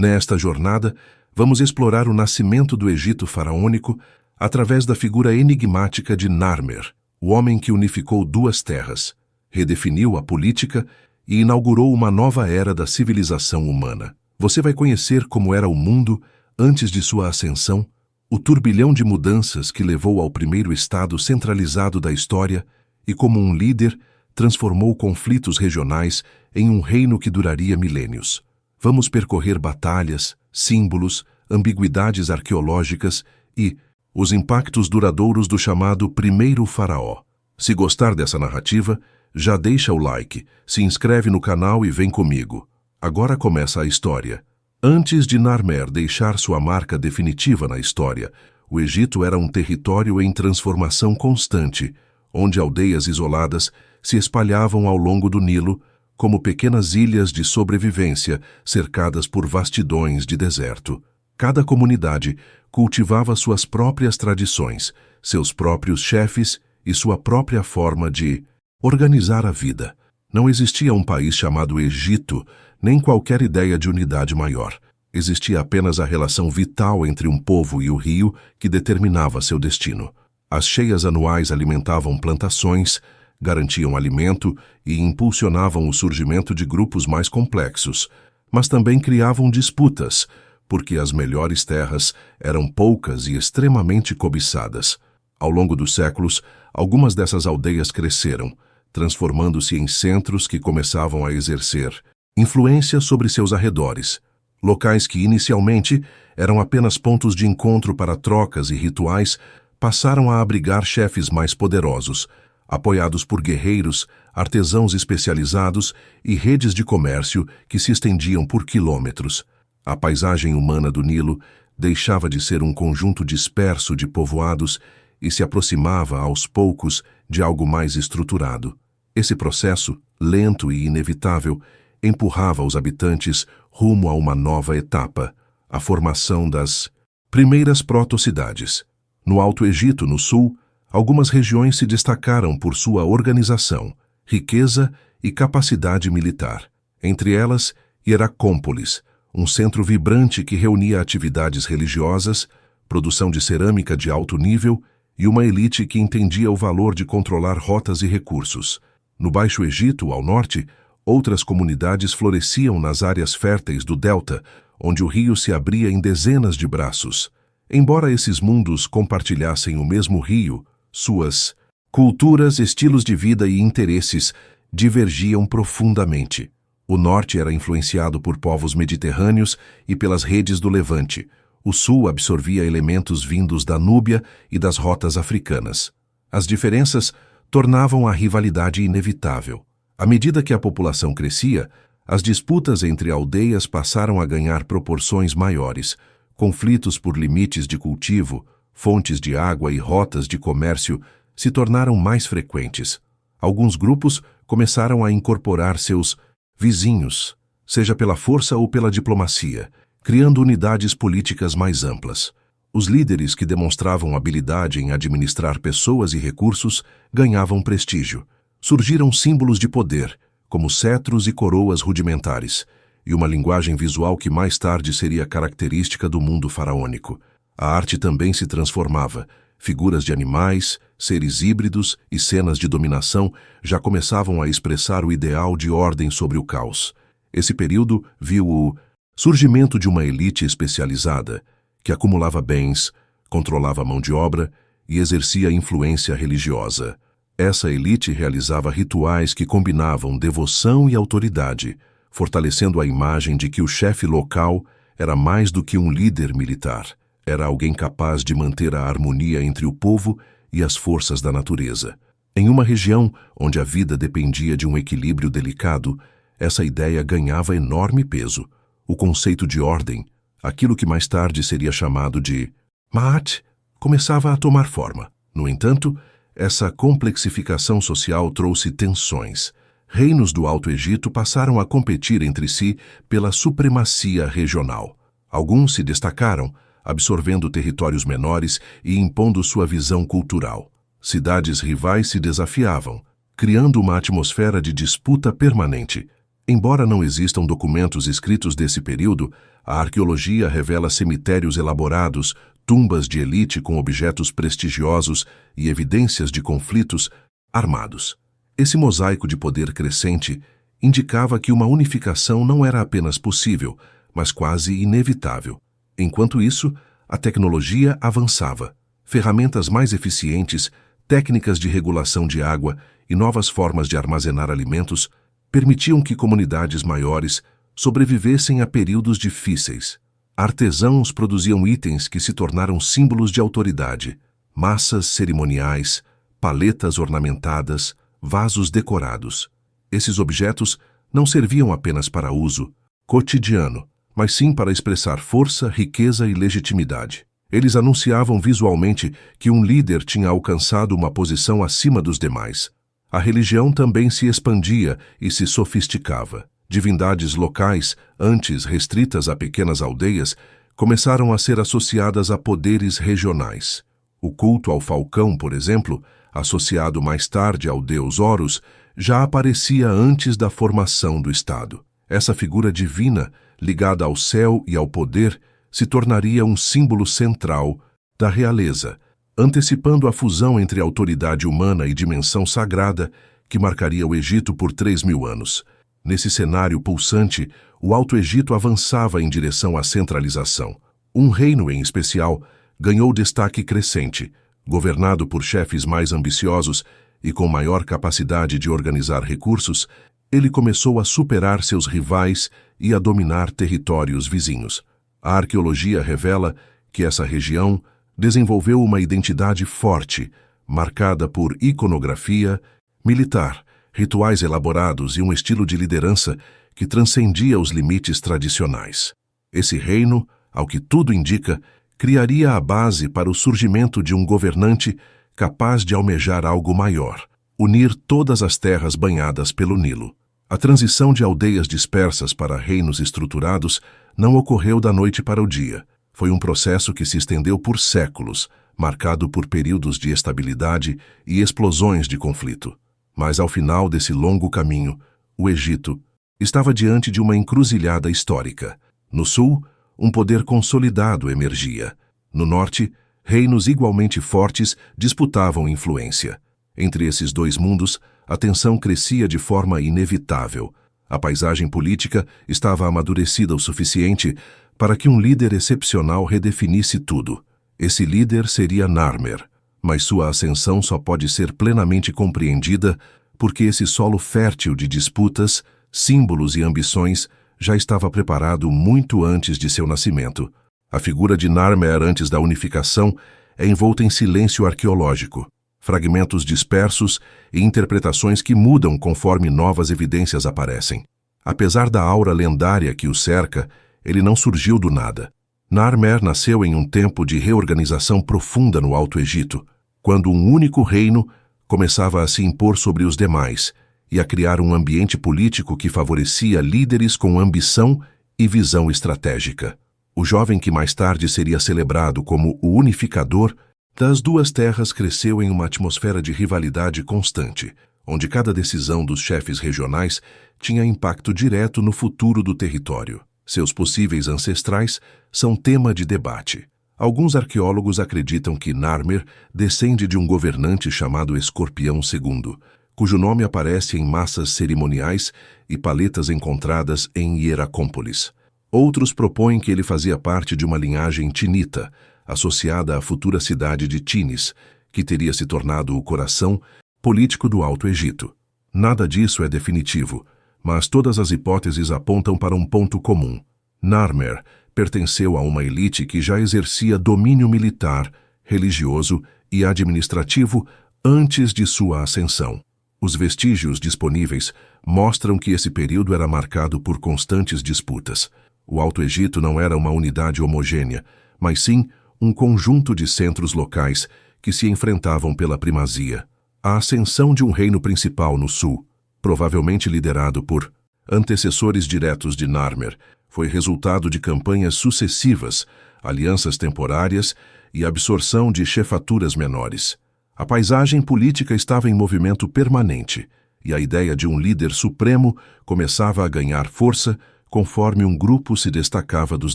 Nesta jornada, vamos explorar o nascimento do Egito faraônico através da figura enigmática de Narmer, o homem que unificou duas terras, redefiniu a política e inaugurou uma nova era da civilização humana. Você vai conhecer como era o mundo antes de sua ascensão, o turbilhão de mudanças que levou ao primeiro estado centralizado da história e como um líder transformou conflitos regionais em um reino que duraria milênios. Vamos percorrer batalhas, símbolos, ambiguidades arqueológicas e os impactos duradouros do chamado primeiro faraó. Se gostar dessa narrativa, já deixa o like, se inscreve no canal e vem comigo. Agora começa a história. Antes de Narmer deixar sua marca definitiva na história, o Egito era um território em transformação constante, onde aldeias isoladas se espalhavam ao longo do Nilo como pequenas ilhas de sobrevivência cercadas por vastidões de deserto. Cada comunidade cultivava suas próprias tradições, seus próprios chefes e sua própria forma de organizar a vida. Não existia um país chamado Egito, nem qualquer ideia de unidade maior. Existia apenas a relação vital entre um povo e o rio que determinava seu destino. As cheias anuais alimentavam plantações, garantiam alimento e impulsionavam o surgimento de grupos mais complexos, mas também criavam disputas, porque as melhores terras eram poucas e extremamente cobiçadas. Ao longo dos séculos, algumas dessas aldeias cresceram, transformando-se em centros que começavam a exercer influência sobre seus arredores. Locais que inicialmente eram apenas pontos de encontro para trocas e rituais passaram a abrigar chefes mais poderosos, apoiados por guerreiros, artesãos especializados e redes de comércio que se estendiam por quilômetros. A paisagem humana do Nilo deixava de ser um conjunto disperso de povoados e se aproximava, aos poucos, de algo mais estruturado. Esse processo, lento e inevitável, empurrava os habitantes rumo a uma nova etapa, a formação das primeiras proto-cidades. No Alto Egito, no sul, algumas regiões se destacaram por sua organização, riqueza e capacidade militar. Entre elas, Heracópolis, um centro vibrante que reunia atividades religiosas, produção de cerâmica de alto nível e uma elite que entendia o valor de controlar rotas e recursos. No Baixo Egito, ao norte, outras comunidades floresciam nas áreas férteis do delta, onde o rio se abria em dezenas de braços. Embora esses mundos compartilhassem o mesmo rio, suas culturas, estilos de vida e interesses divergiam profundamente. O norte era influenciado por povos mediterrâneos e pelas redes do Levante. O sul absorvia elementos vindos da Núbia e das rotas africanas. As diferenças tornavam a rivalidade inevitável. À medida que a população crescia, as disputas entre aldeias passaram a ganhar proporções maiores. Conflitos por limites de cultivo, fontes de água e rotas de comércio se tornaram mais frequentes. Alguns grupos começaram a incorporar seus vizinhos, seja pela força ou pela diplomacia, criando unidades políticas mais amplas. Os líderes que demonstravam habilidade em administrar pessoas e recursos ganhavam prestígio. Surgiram símbolos de poder, como cetros e coroas rudimentares, e uma linguagem visual que mais tarde seria característica do mundo faraônico. A arte também se transformava. Figuras de animais, seres híbridos e cenas de dominação já começavam a expressar o ideal de ordem sobre o caos. Esse período viu o surgimento de uma elite especializada, que acumulava bens, controlava a mão de obra e exercia influência religiosa. Essa elite realizava rituais que combinavam devoção e autoridade, fortalecendo a imagem de que o chefe local era mais do que um líder militar. Era alguém capaz de manter a harmonia entre o povo e as forças da natureza. Em uma região onde a vida dependia de um equilíbrio delicado, essa ideia ganhava enorme peso. O conceito de ordem, aquilo que mais tarde seria chamado de Ma'at, começava a tomar forma. No entanto, essa complexificação social trouxe tensões. Reinos do Alto Egito passaram a competir entre si pela supremacia regional. Alguns se destacaram, absorvendo territórios menores e impondo sua visão cultural. Cidades rivais se desafiavam, criando uma atmosfera de disputa permanente. Embora não existam documentos escritos desse período, A arqueologia revela cemitérios elaborados, tumbas de elite com objetos prestigiosos e evidências de conflitos armados. Esse mosaico de poder crescente indicava que uma unificação não era apenas possível, mas quase inevitável. Enquanto isso, a tecnologia avançava. Ferramentas mais eficientes, técnicas de regulação de água e novas formas de armazenar alimentos permitiam que comunidades maiores sobrevivessem a períodos difíceis. Artesãos produziam itens que se tornaram símbolos de autoridade: massas cerimoniais, paletas ornamentadas, vasos decorados. Esses objetos não serviam apenas para uso cotidiano, mas sim para expressar força, riqueza e legitimidade. Eles anunciavam visualmente que um líder tinha alcançado uma posição acima dos demais. A religião também se expandia e se sofisticava. Divindades locais, antes restritas a pequenas aldeias, começaram a ser associadas a poderes regionais. O culto ao falcão, por exemplo, associado mais tarde ao deus Horus, já aparecia antes da formação do Estado. Essa figura divina, ligada ao céu e ao poder, se tornaria um símbolo central da realeza, antecipando a fusão entre autoridade humana e dimensão sagrada que marcaria o Egito por 3.000 anos. Nesse cenário pulsante, o Alto Egito avançava em direção à centralização. Um reino, em especial, ganhou destaque crescente, governado por chefes mais ambiciosos e com maior capacidade de organizar recursos. Ele começou a superar seus rivais e a dominar territórios vizinhos. A arqueologia revela que essa região desenvolveu uma identidade forte, marcada por iconografia militar, rituais elaborados e um estilo de liderança que transcendia os limites tradicionais. Esse reino, ao que tudo indica, criaria a base para o surgimento de um governante capaz de almejar algo maior: unir todas as terras banhadas pelo Nilo. A transição de aldeias dispersas para reinos estruturados não ocorreu da noite para o dia. Foi um processo que se estendeu por séculos, marcado por períodos de estabilidade e explosões de conflito. Mas ao final desse longo caminho, o Egito estava diante de uma encruzilhada histórica. No sul, um poder consolidado emergia. No norte, reinos igualmente fortes disputavam influência. Entre esses dois mundos, a tensão crescia de forma inevitável. A paisagem política estava amadurecida o suficiente para que um líder excepcional redefinisse tudo. Esse líder seria Narmer, mas sua ascensão só pode ser plenamente compreendida porque esse solo fértil de disputas, símbolos e ambições já estava preparado muito antes de seu nascimento. A figura de Narmer antes da unificação é envolta em silêncio arqueológico. Fragmentos dispersos e interpretações que mudam conforme novas evidências aparecem. Apesar da aura lendária que o cerca, ele não surgiu do nada. Narmer nasceu em um tempo de reorganização profunda no Alto Egito, quando um único reino começava a se impor sobre os demais e a criar um ambiente político que favorecia líderes com ambição e visão estratégica. O jovem que mais tarde seria celebrado como o unificador das duas terras cresceu em uma atmosfera de rivalidade constante, onde cada decisão dos chefes regionais tinha impacto direto no futuro do território. Seus possíveis ancestrais são tema de debate. Alguns arqueólogos acreditam que Narmer descende de um governante chamado Escorpião II, cujo nome aparece em massas cerimoniais e paletas encontradas em Hieracómpolis. Outros propõem que ele fazia parte de uma linhagem tinita, associada à futura cidade de Tinis, que teria se tornado o coração político do Alto Egito. Nada disso é definitivo, mas todas as hipóteses apontam para um ponto comum. Narmer pertenceu a uma elite que já exercia domínio militar, religioso e administrativo antes de sua ascensão. Os vestígios disponíveis mostram que esse período era marcado por constantes disputas. O Alto Egito não era uma unidade homogênea, mas sim um conjunto de centros locais que se enfrentavam pela primazia. A ascensão de um reino principal no sul, provavelmente liderado por antecessores diretos de Narmer, foi resultado de campanhas sucessivas, alianças temporárias e absorção de chefaturas menores. A paisagem política estava em movimento permanente, e a ideia de um líder supremo começava a ganhar força conforme um grupo se destacava dos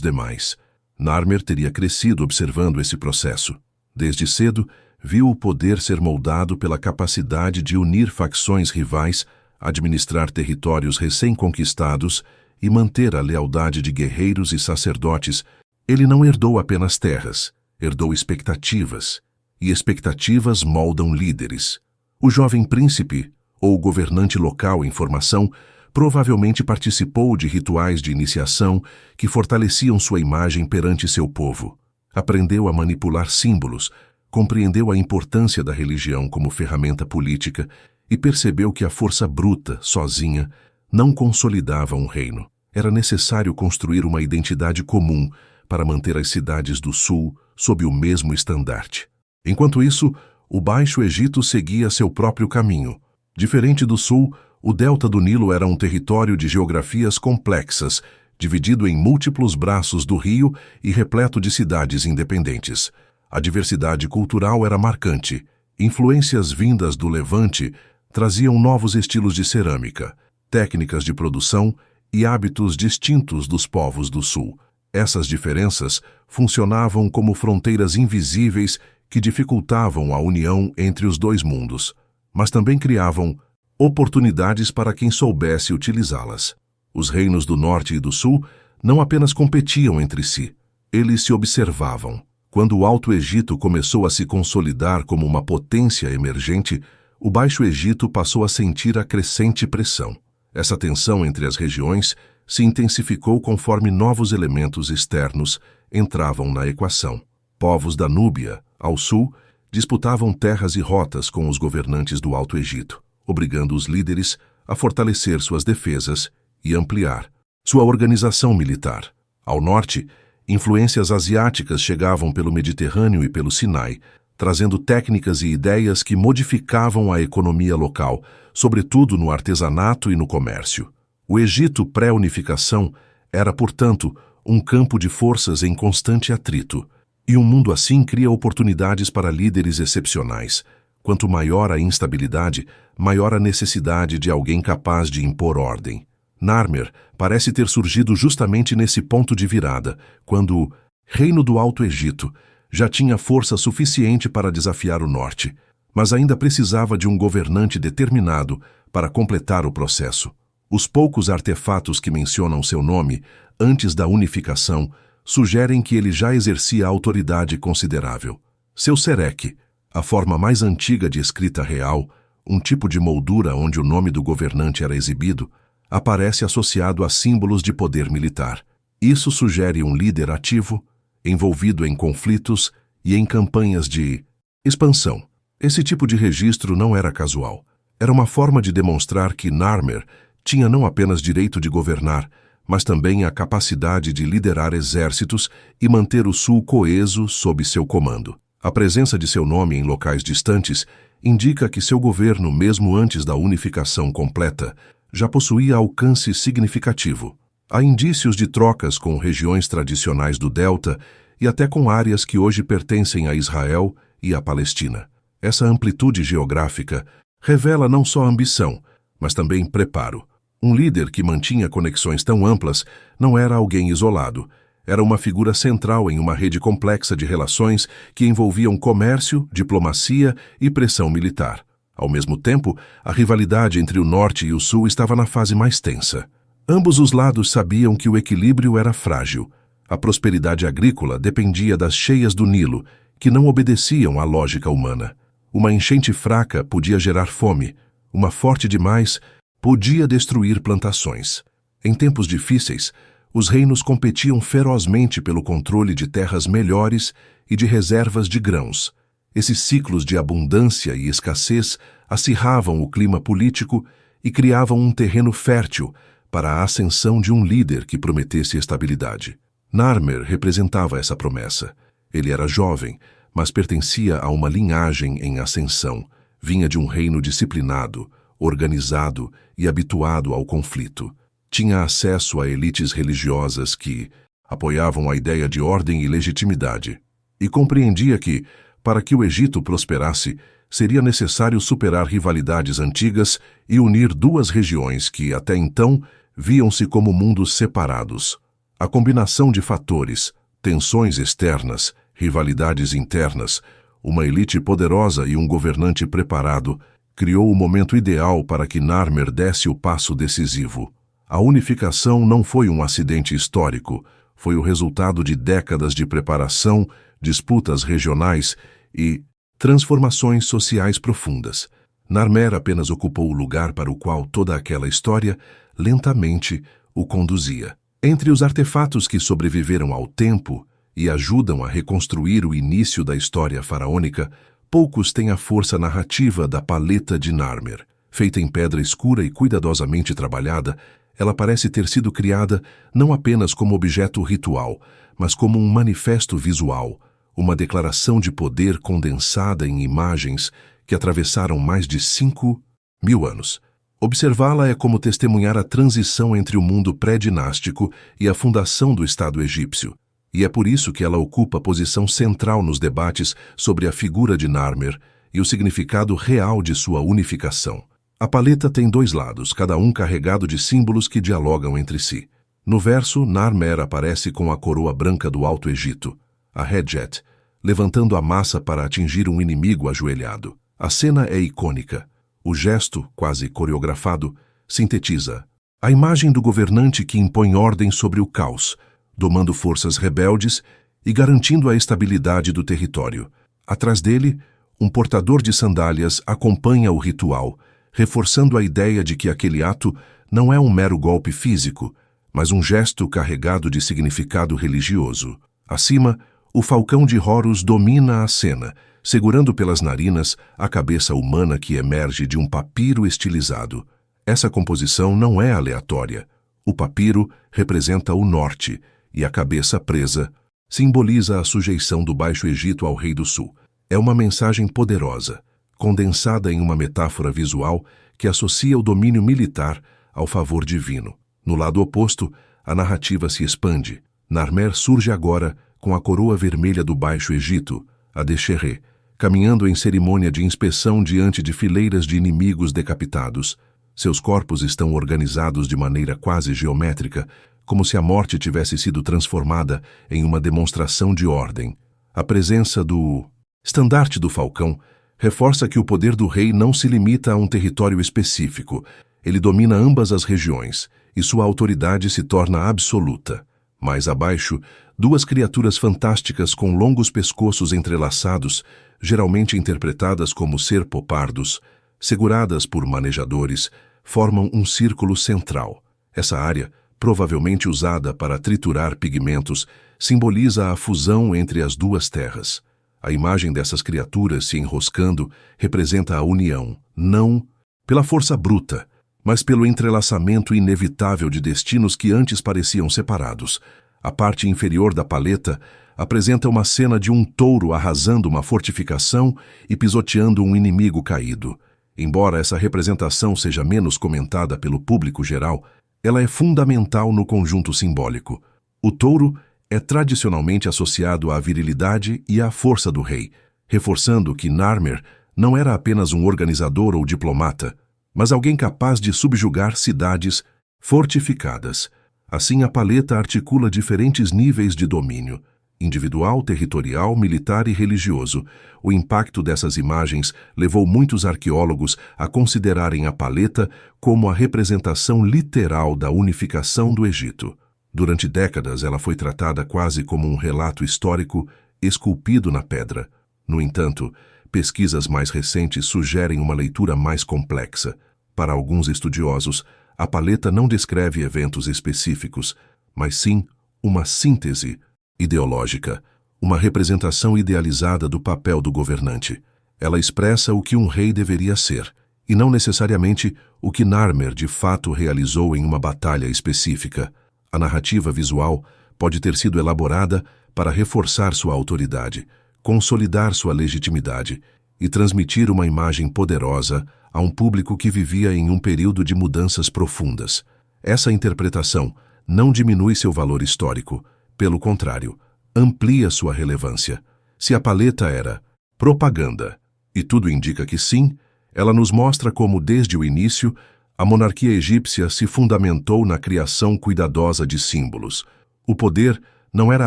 demais. Narmer teria crescido observando esse processo. Desde cedo, viu o poder ser moldado pela capacidade de unir facções rivais, administrar territórios recém-conquistados e manter a lealdade de guerreiros e sacerdotes. Ele não herdou apenas terras, herdou expectativas, e expectativas moldam líderes. O jovem príncipe, ou governante local em formação, provavelmente participou de rituais de iniciação que fortaleciam sua imagem perante seu povo. Aprendeu a manipular símbolos, compreendeu a importância da religião como ferramenta política e percebeu que a força bruta, sozinha, não consolidava um reino. Era necessário construir uma identidade comum para manter as cidades do sul sob o mesmo estandarte. Enquanto isso, o Baixo Egito seguia seu próprio caminho. Diferente do sul, o delta do Nilo era um território de geografias complexas, dividido em múltiplos braços do rio e repleto de cidades independentes. A diversidade cultural era marcante. Influências vindas do Levante traziam novos estilos de cerâmica, técnicas de produção e hábitos distintos dos povos do sul. Essas diferenças funcionavam como fronteiras invisíveis que dificultavam a união entre os dois mundos, mas também criavam oportunidades para quem soubesse utilizá-las. Os reinos do norte e do sul não apenas competiam entre si, eles se observavam. Quando o Alto Egito começou a se consolidar como uma potência emergente, o Baixo Egito passou a sentir a crescente pressão. Essa tensão entre as regiões se intensificou conforme novos elementos externos entravam na equação. Povos da Núbia, ao sul, disputavam terras e rotas com os governantes do Alto Egito, obrigando os líderes a fortalecer suas defesas e ampliar sua organização militar. Ao norte, influências asiáticas chegavam pelo Mediterrâneo e pelo Sinai, trazendo técnicas e ideias que modificavam a economia local, sobretudo no artesanato e no comércio. O Egito pré-unificação era, portanto, um campo de forças em constante atrito, e um mundo assim cria oportunidades para líderes excepcionais. Quanto maior a instabilidade, maior a necessidade de alguém capaz de impor ordem. Narmer parece ter surgido justamente nesse ponto de virada, quando o Reino do Alto Egito já tinha força suficiente para desafiar o norte, mas ainda precisava de um governante determinado para completar o processo. Os poucos artefatos que mencionam seu nome antes da unificação sugerem que ele já exercia autoridade considerável. Seu sereque, a forma mais antiga de escrita real, um tipo de moldura onde o nome do governante era exibido, aparece associado a símbolos de poder militar. Isso sugere um líder ativo, envolvido em conflitos e em campanhas de expansão. Esse tipo de registro não era casual. Era uma forma de demonstrar que Narmer tinha não apenas direito de governar, mas também a capacidade de liderar exércitos e manter o sul coeso sob seu comando. A presença de seu nome em locais distantes indica que seu governo, mesmo antes da unificação completa, já possuía alcance significativo. Há indícios de trocas com regiões tradicionais do Delta e até com áreas que hoje pertencem a Israel e à Palestina. Essa amplitude geográfica revela não só ambição, mas também preparo. Um líder que mantinha conexões tão amplas não era alguém isolado. Era uma figura central em uma rede complexa de relações que envolviam comércio, diplomacia e pressão militar. Ao mesmo tempo, a rivalidade entre o norte e o sul estava na fase mais tensa. Ambos os lados sabiam que o equilíbrio era frágil. A prosperidade agrícola dependia das cheias do Nilo, que não obedeciam à lógica humana. Uma enchente fraca podia gerar fome, uma forte demais podia destruir plantações. Em tempos difíceis, os reinos competiam ferozmente pelo controle de terras melhores e de reservas de grãos. Esses ciclos de abundância e escassez acirravam o clima político e criavam um terreno fértil para a ascensão de um líder que prometesse estabilidade. Narmer representava essa promessa. Ele era jovem, mas pertencia a uma linhagem em ascensão. Vinha de um reino disciplinado, organizado e habituado ao conflito. Tinha acesso a elites religiosas que apoiavam a ideia de ordem e legitimidade. E compreendia que, para que o Egito prosperasse, seria necessário superar rivalidades antigas e unir duas regiões que, até então, viam-se como mundos separados. A combinação de fatores, tensões externas, rivalidades internas, uma elite poderosa e um governante preparado, criou o momento ideal para que Narmer desse o passo decisivo. A unificação não foi um acidente histórico, foi o resultado de décadas de preparação, disputas regionais e transformações sociais profundas. Narmer apenas ocupou o lugar para o qual toda aquela história, lentamente, o conduzia. Entre os artefatos que sobreviveram ao tempo e ajudam a reconstruir o início da história faraônica, poucos têm a força narrativa da paleta de Narmer. Feita em pedra escura e cuidadosamente trabalhada, ela parece ter sido criada não apenas como objeto ritual, mas como um manifesto visual, uma declaração de poder condensada em imagens que atravessaram mais de 5.000 anos. Observá-la é como testemunhar a transição entre o mundo pré-dinástico e a fundação do Estado egípcio, e é por isso que ela ocupa posição central nos debates sobre a figura de Narmer e o significado real de sua unificação. A paleta tem dois lados, cada um carregado de símbolos que dialogam entre si. No verso, Narmer aparece com a coroa branca do Alto Egito, a Hedjet, levantando a massa para atingir um inimigo ajoelhado. A cena é icônica. O gesto, quase coreografado, sintetiza a imagem do governante que impõe ordem sobre o caos, domando forças rebeldes e garantindo a estabilidade do território. Atrás dele, um portador de sandálias acompanha o ritual, reforçando a ideia de que aquele ato não é um mero golpe físico, mas um gesto carregado de significado religioso. Acima, o falcão de Horus domina a cena, segurando pelas narinas a cabeça humana que emerge de um papiro estilizado. Essa composição não é aleatória. O papiro representa o norte, e a cabeça presa simboliza a sujeição do Baixo Egito ao Rei do Sul. É uma mensagem poderosa, condensada em uma metáfora visual que associa o domínio militar ao favor divino. No lado oposto, a narrativa se expande. Narmer surge agora com a coroa vermelha do Baixo Egito, a Desheret, caminhando em cerimônia de inspeção diante de fileiras de inimigos decapitados. Seus corpos estão organizados de maneira quase geométrica, como se a morte tivesse sido transformada em uma demonstração de ordem. A presença do estandarte do falcão reforça que o poder do rei não se limita a um território específico. Ele domina ambas as regiões, e sua autoridade se torna absoluta. Mais abaixo, duas criaturas fantásticas com longos pescoços entrelaçados, geralmente interpretadas como serpopardos, seguradas por manejadores, formam um círculo central. Essa área, provavelmente usada para triturar pigmentos, simboliza a fusão entre as duas terras. A imagem dessas criaturas se enroscando representa a união, não pela força bruta, mas pelo entrelaçamento inevitável de destinos que antes pareciam separados. A parte inferior da paleta apresenta uma cena de um touro arrasando uma fortificação e pisoteando um inimigo caído. Embora essa representação seja menos comentada pelo público geral, ela é fundamental no conjunto simbólico. O touro é tradicionalmente associado à virilidade e à força do rei, reforçando que Narmer não era apenas um organizador ou diplomata, mas alguém capaz de subjugar cidades fortificadas. Assim, a paleta articula diferentes níveis de domínio: individual, territorial, militar e religioso. O impacto dessas imagens levou muitos arqueólogos a considerarem a paleta como a representação literal da unificação do Egito. Durante décadas, ela foi tratada quase como um relato histórico esculpido na pedra. No entanto, pesquisas mais recentes sugerem uma leitura mais complexa. Para alguns estudiosos, a paleta não descreve eventos específicos, mas sim uma síntese ideológica, uma representação idealizada do papel do governante. Ela expressa o que um rei deveria ser, e não necessariamente o que Narmer de fato realizou em uma batalha específica. A narrativa visual pode ter sido elaborada para reforçar sua autoridade, consolidar sua legitimidade e transmitir uma imagem poderosa a um público que vivia em um período de mudanças profundas. Essa interpretação não diminui seu valor histórico, pelo contrário, amplia sua relevância. Se a paleta era propaganda, e tudo indica que sim, ela nos mostra como, desde o início, A monarquia egípcia se fundamentou na criação cuidadosa de símbolos. O poder não era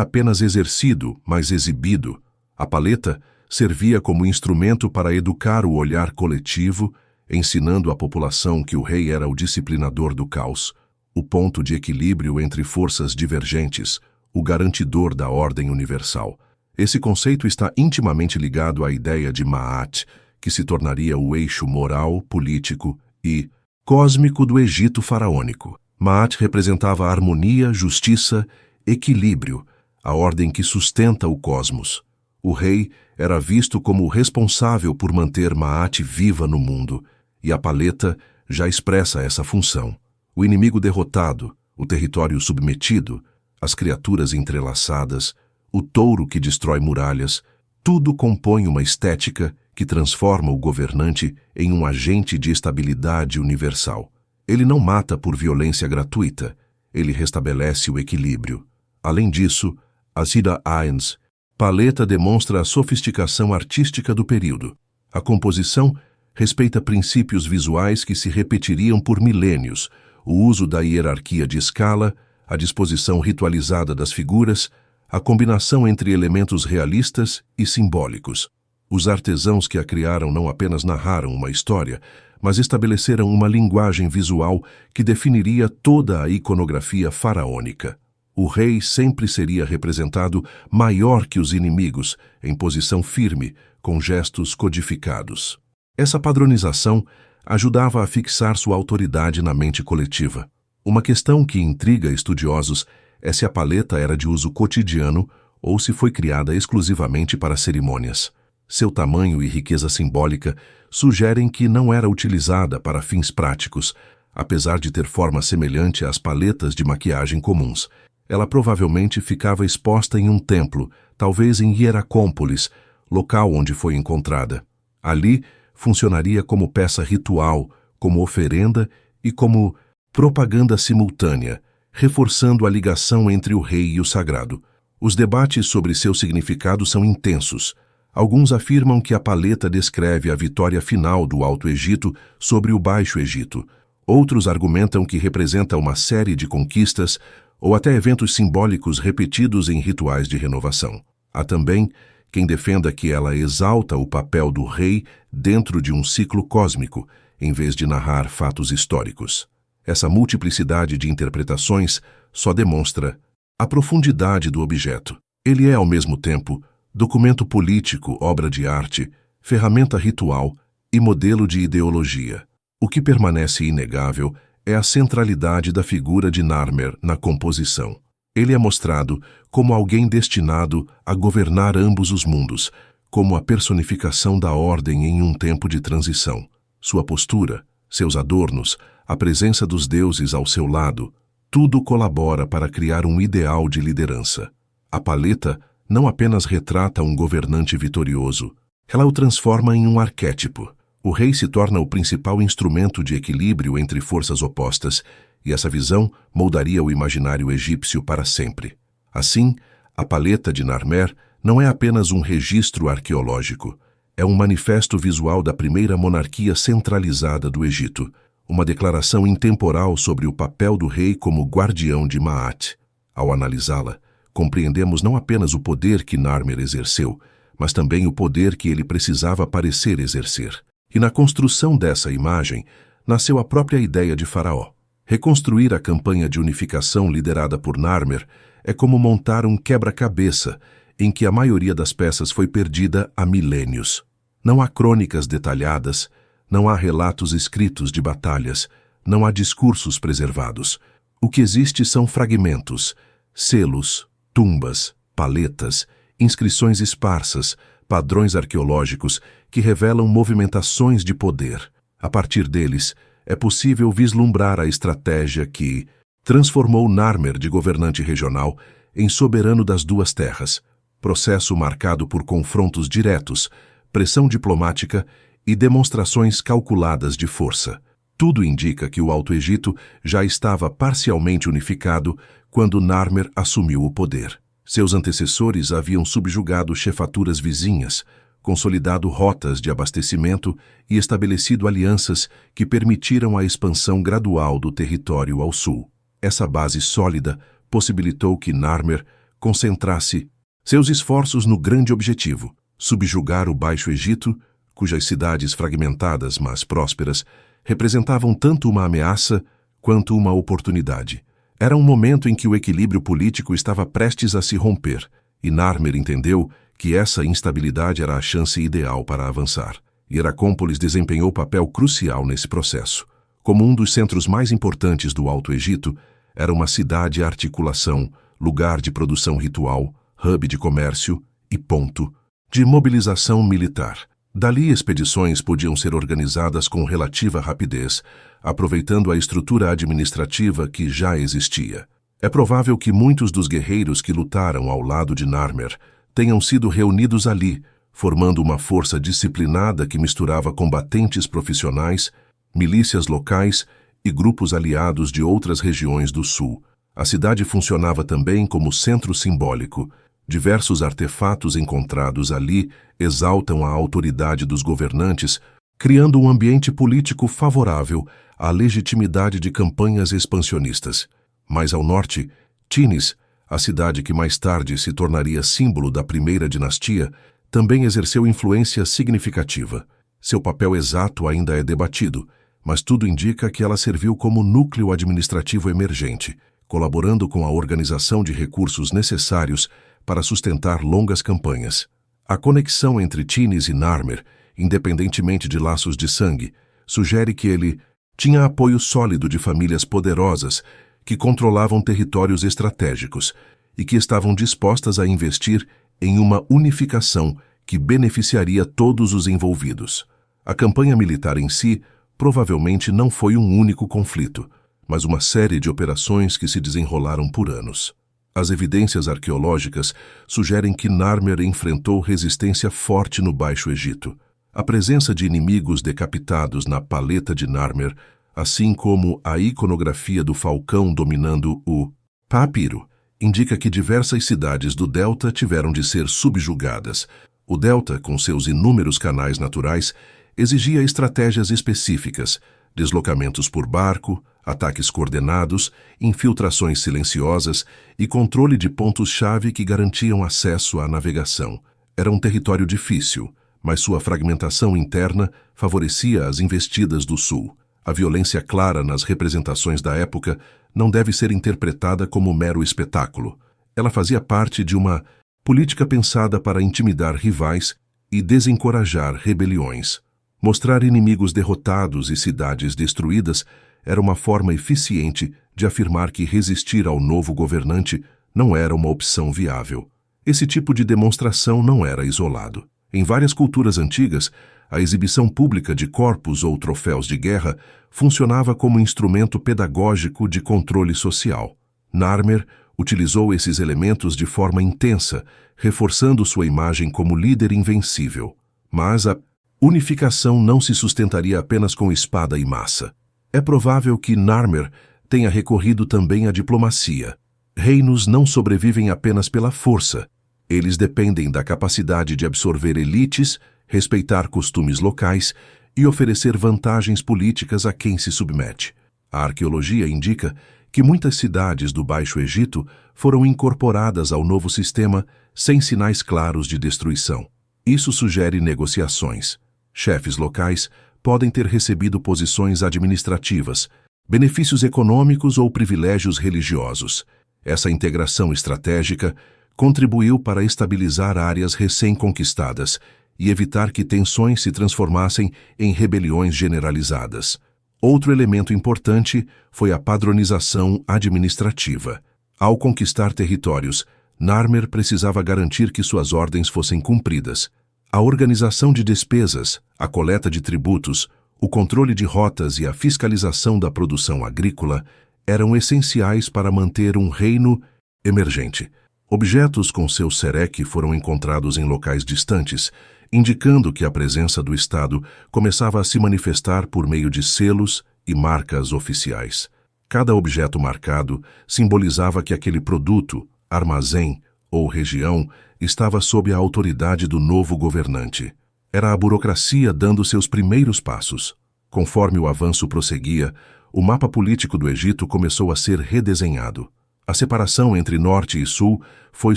apenas exercido, mas exibido. A paleta servia como instrumento para educar o olhar coletivo, ensinando à população que o rei era o disciplinador do caos, o ponto de equilíbrio entre forças divergentes, o garantidor da ordem universal. Esse conceito está intimamente ligado à ideia de Maat, que se tornaria o eixo moral, político e cósmico do Egito faraônico. Maat representava a harmonia, justiça, equilíbrio, a ordem que sustenta o cosmos. O rei era visto como o responsável por manter Maat viva no mundo, e a paleta já expressa essa função. O inimigo derrotado, o território submetido, as criaturas entrelaçadas, o touro que destrói muralhas, tudo compõe uma estética que transforma o governante em um agente de estabilidade universal. Ele não mata por violência gratuita, ele restabelece o equilíbrio. Além disso, a Sida Ains, paleta demonstra a sofisticação artística do período. A composição respeita princípios visuais que se repetiriam por milênios, o uso da hierarquia de escala, a disposição ritualizada das figuras, a combinação entre elementos realistas e simbólicos. Os artesãos que a criaram não apenas narraram uma história, mas estabeleceram uma linguagem visual que definiria toda a iconografia faraônica. O rei sempre seria representado maior que os inimigos, em posição firme, com gestos codificados. Essa padronização ajudava a fixar sua autoridade na mente coletiva. Uma questão que intriga estudiosos é se a paleta era de uso cotidiano ou se foi criada exclusivamente para cerimônias. Seu tamanho e riqueza simbólica sugerem que não era utilizada para fins práticos, apesar de ter forma semelhante às paletas de maquiagem comuns. Ela provavelmente ficava exposta em um templo, talvez em Hieracómpolis, local onde foi encontrada. Ali, funcionaria como peça ritual, como oferenda e como propaganda simultânea, reforçando a ligação entre o rei e o sagrado. Os debates sobre seu significado são intensos. Alguns afirmam que a paleta descreve a vitória final do Alto Egito sobre o Baixo Egito. Outros argumentam que representa uma série de conquistas ou até eventos simbólicos repetidos em rituais de renovação. Há também quem defenda que ela exalta o papel do rei dentro de um ciclo cósmico, em vez de narrar fatos históricos. Essa multiplicidade de interpretações só demonstra a profundidade do objeto. Ele é, ao mesmo tempo, documento político, obra de arte, ferramenta ritual e modelo de ideologia. O que permanece inegável é a centralidade da figura de Narmer na composição. Ele é mostrado como alguém destinado a governar ambos os mundos, como a personificação da ordem em um tempo de transição. Sua postura, seus adornos, a presença dos deuses ao seu lado, tudo colabora para criar um ideal de liderança. A paleta não apenas retrata um governante vitorioso, ela o transforma em um arquétipo. O rei se torna o principal instrumento de equilíbrio entre forças opostas, e essa visão moldaria o imaginário egípcio para sempre. Assim, a paleta de Narmer não é apenas um registro arqueológico, é um manifesto visual da primeira monarquia centralizada do Egito, uma declaração intemporal sobre o papel do rei como guardião de Maat. Ao analisá-la, compreendemos não apenas o poder que Narmer exerceu, mas também o poder que ele precisava parecer exercer. E na construção dessa imagem, nasceu a própria ideia de Faraó. Reconstruir a campanha de unificação liderada por Narmer é como montar um quebra-cabeça em que a maioria das peças foi perdida há milênios. Não há crônicas detalhadas, não há relatos escritos de batalhas, não há discursos preservados. O que existe são fragmentos, selos, tumbas, paletas, inscrições esparsas, padrões arqueológicos que revelam movimentações de poder. A partir deles, é possível vislumbrar a estratégia que transformou Narmer de governante regional em soberano das duas terras, processo marcado por confrontos diretos, pressão diplomática e demonstrações calculadas de força. Tudo indica que o Alto Egito já estava parcialmente unificado quando Narmer assumiu o poder. Seus antecessores haviam subjugado chefaturas vizinhas, consolidado rotas de abastecimento e estabelecido alianças que permitiram a expansão gradual do território ao sul. Essa base sólida possibilitou que Narmer concentrasse seus esforços no grande objetivo: subjugar o Baixo Egito, cujas cidades fragmentadas, mas prósperas, representavam tanto uma ameaça quanto uma oportunidade. Era um momento em que o equilíbrio político estava prestes a se romper, e Narmer entendeu que essa instabilidade era a chance ideal para avançar. Hieracómpolis desempenhou papel crucial nesse processo. Como um dos centros mais importantes do Alto Egito, era uma cidade-articulação, lugar de produção ritual, hub de comércio e ponto de mobilização militar. Dali, expedições podiam ser organizadas com relativa rapidez, aproveitando a estrutura administrativa que já existia. É provável que muitos dos guerreiros que lutaram ao lado de Narmer tenham sido reunidos ali, formando uma força disciplinada que misturava combatentes profissionais, milícias locais e grupos aliados de outras regiões do sul. A cidade funcionava também como centro simbólico. Diversos artefatos encontrados ali exaltam a autoridade dos governantes, criando um ambiente político favorável à legitimidade de campanhas expansionistas. Mais ao norte, Tinis, a cidade que mais tarde se tornaria símbolo da primeira dinastia, também exerceu influência significativa. Seu papel exato ainda é debatido, mas tudo indica que ela serviu como núcleo administrativo emergente, colaborando com a organização de recursos necessários para sustentar longas campanhas. A conexão entre Tinis e Narmer, independentemente de laços de sangue, sugere que ele tinha apoio sólido de famílias poderosas que controlavam territórios estratégicos e que estavam dispostas a investir em uma unificação que beneficiaria todos os envolvidos. A campanha militar em si provavelmente não foi um único conflito, mas uma série de operações que se desenrolaram por anos. As evidências arqueológicas sugerem que Narmer enfrentou resistência forte no Baixo Egito. A presença de inimigos decapitados na paleta de Narmer, assim como a iconografia do falcão dominando o papiro, indica que diversas cidades do delta tiveram de ser subjugadas. O delta, com seus inúmeros canais naturais, exigia estratégias específicas, deslocamentos por barco, ataques coordenados, infiltrações silenciosas e controle de pontos-chave que garantiam acesso à navegação. Era um território difícil, mas sua fragmentação interna favorecia as investidas do sul. A violência clara nas representações da época não deve ser interpretada como mero espetáculo. Ela fazia parte de uma política pensada para intimidar rivais e desencorajar rebeliões. Mostrar inimigos derrotados e cidades destruídas era uma forma eficiente de afirmar que resistir ao novo governante não era uma opção viável. Esse tipo de demonstração não era isolado. Em várias culturas antigas, a exibição pública de corpos ou troféus de guerra funcionava como instrumento pedagógico de controle social. Narmer utilizou esses elementos de forma intensa, reforçando sua imagem como líder invencível. Mas a unificação não se sustentaria apenas com espada e massa. É provável que Narmer tenha recorrido também à diplomacia. Reinos não sobrevivem apenas pela força. Eles dependem da capacidade de absorver elites, respeitar costumes locais e oferecer vantagens políticas a quem se submete. A arqueologia indica que muitas cidades do Baixo Egito foram incorporadas ao novo sistema sem sinais claros de destruição. Isso sugere negociações. Chefes locais podem ter recebido posições administrativas, benefícios econômicos ou privilégios religiosos. Essa integração estratégica contribuiu para estabilizar áreas recém-conquistadas e evitar que tensões se transformassem em rebeliões generalizadas. Outro elemento importante foi a padronização administrativa. Ao conquistar territórios, Narmer precisava garantir que suas ordens fossem cumpridas. A organização de despesas, a coleta de tributos, o controle de rotas e a fiscalização da produção agrícola eram essenciais para manter um reino emergente. Objetos com seu sereque foram encontrados em locais distantes, indicando que a presença do Estado começava a se manifestar por meio de selos e marcas oficiais. Cada objeto marcado simbolizava que aquele produto, armazém ou região estava sob a autoridade do novo governante. Era a burocracia dando seus primeiros passos. Conforme o avanço prosseguia, o mapa político do Egito começou a ser redesenhado. A separação entre norte e sul foi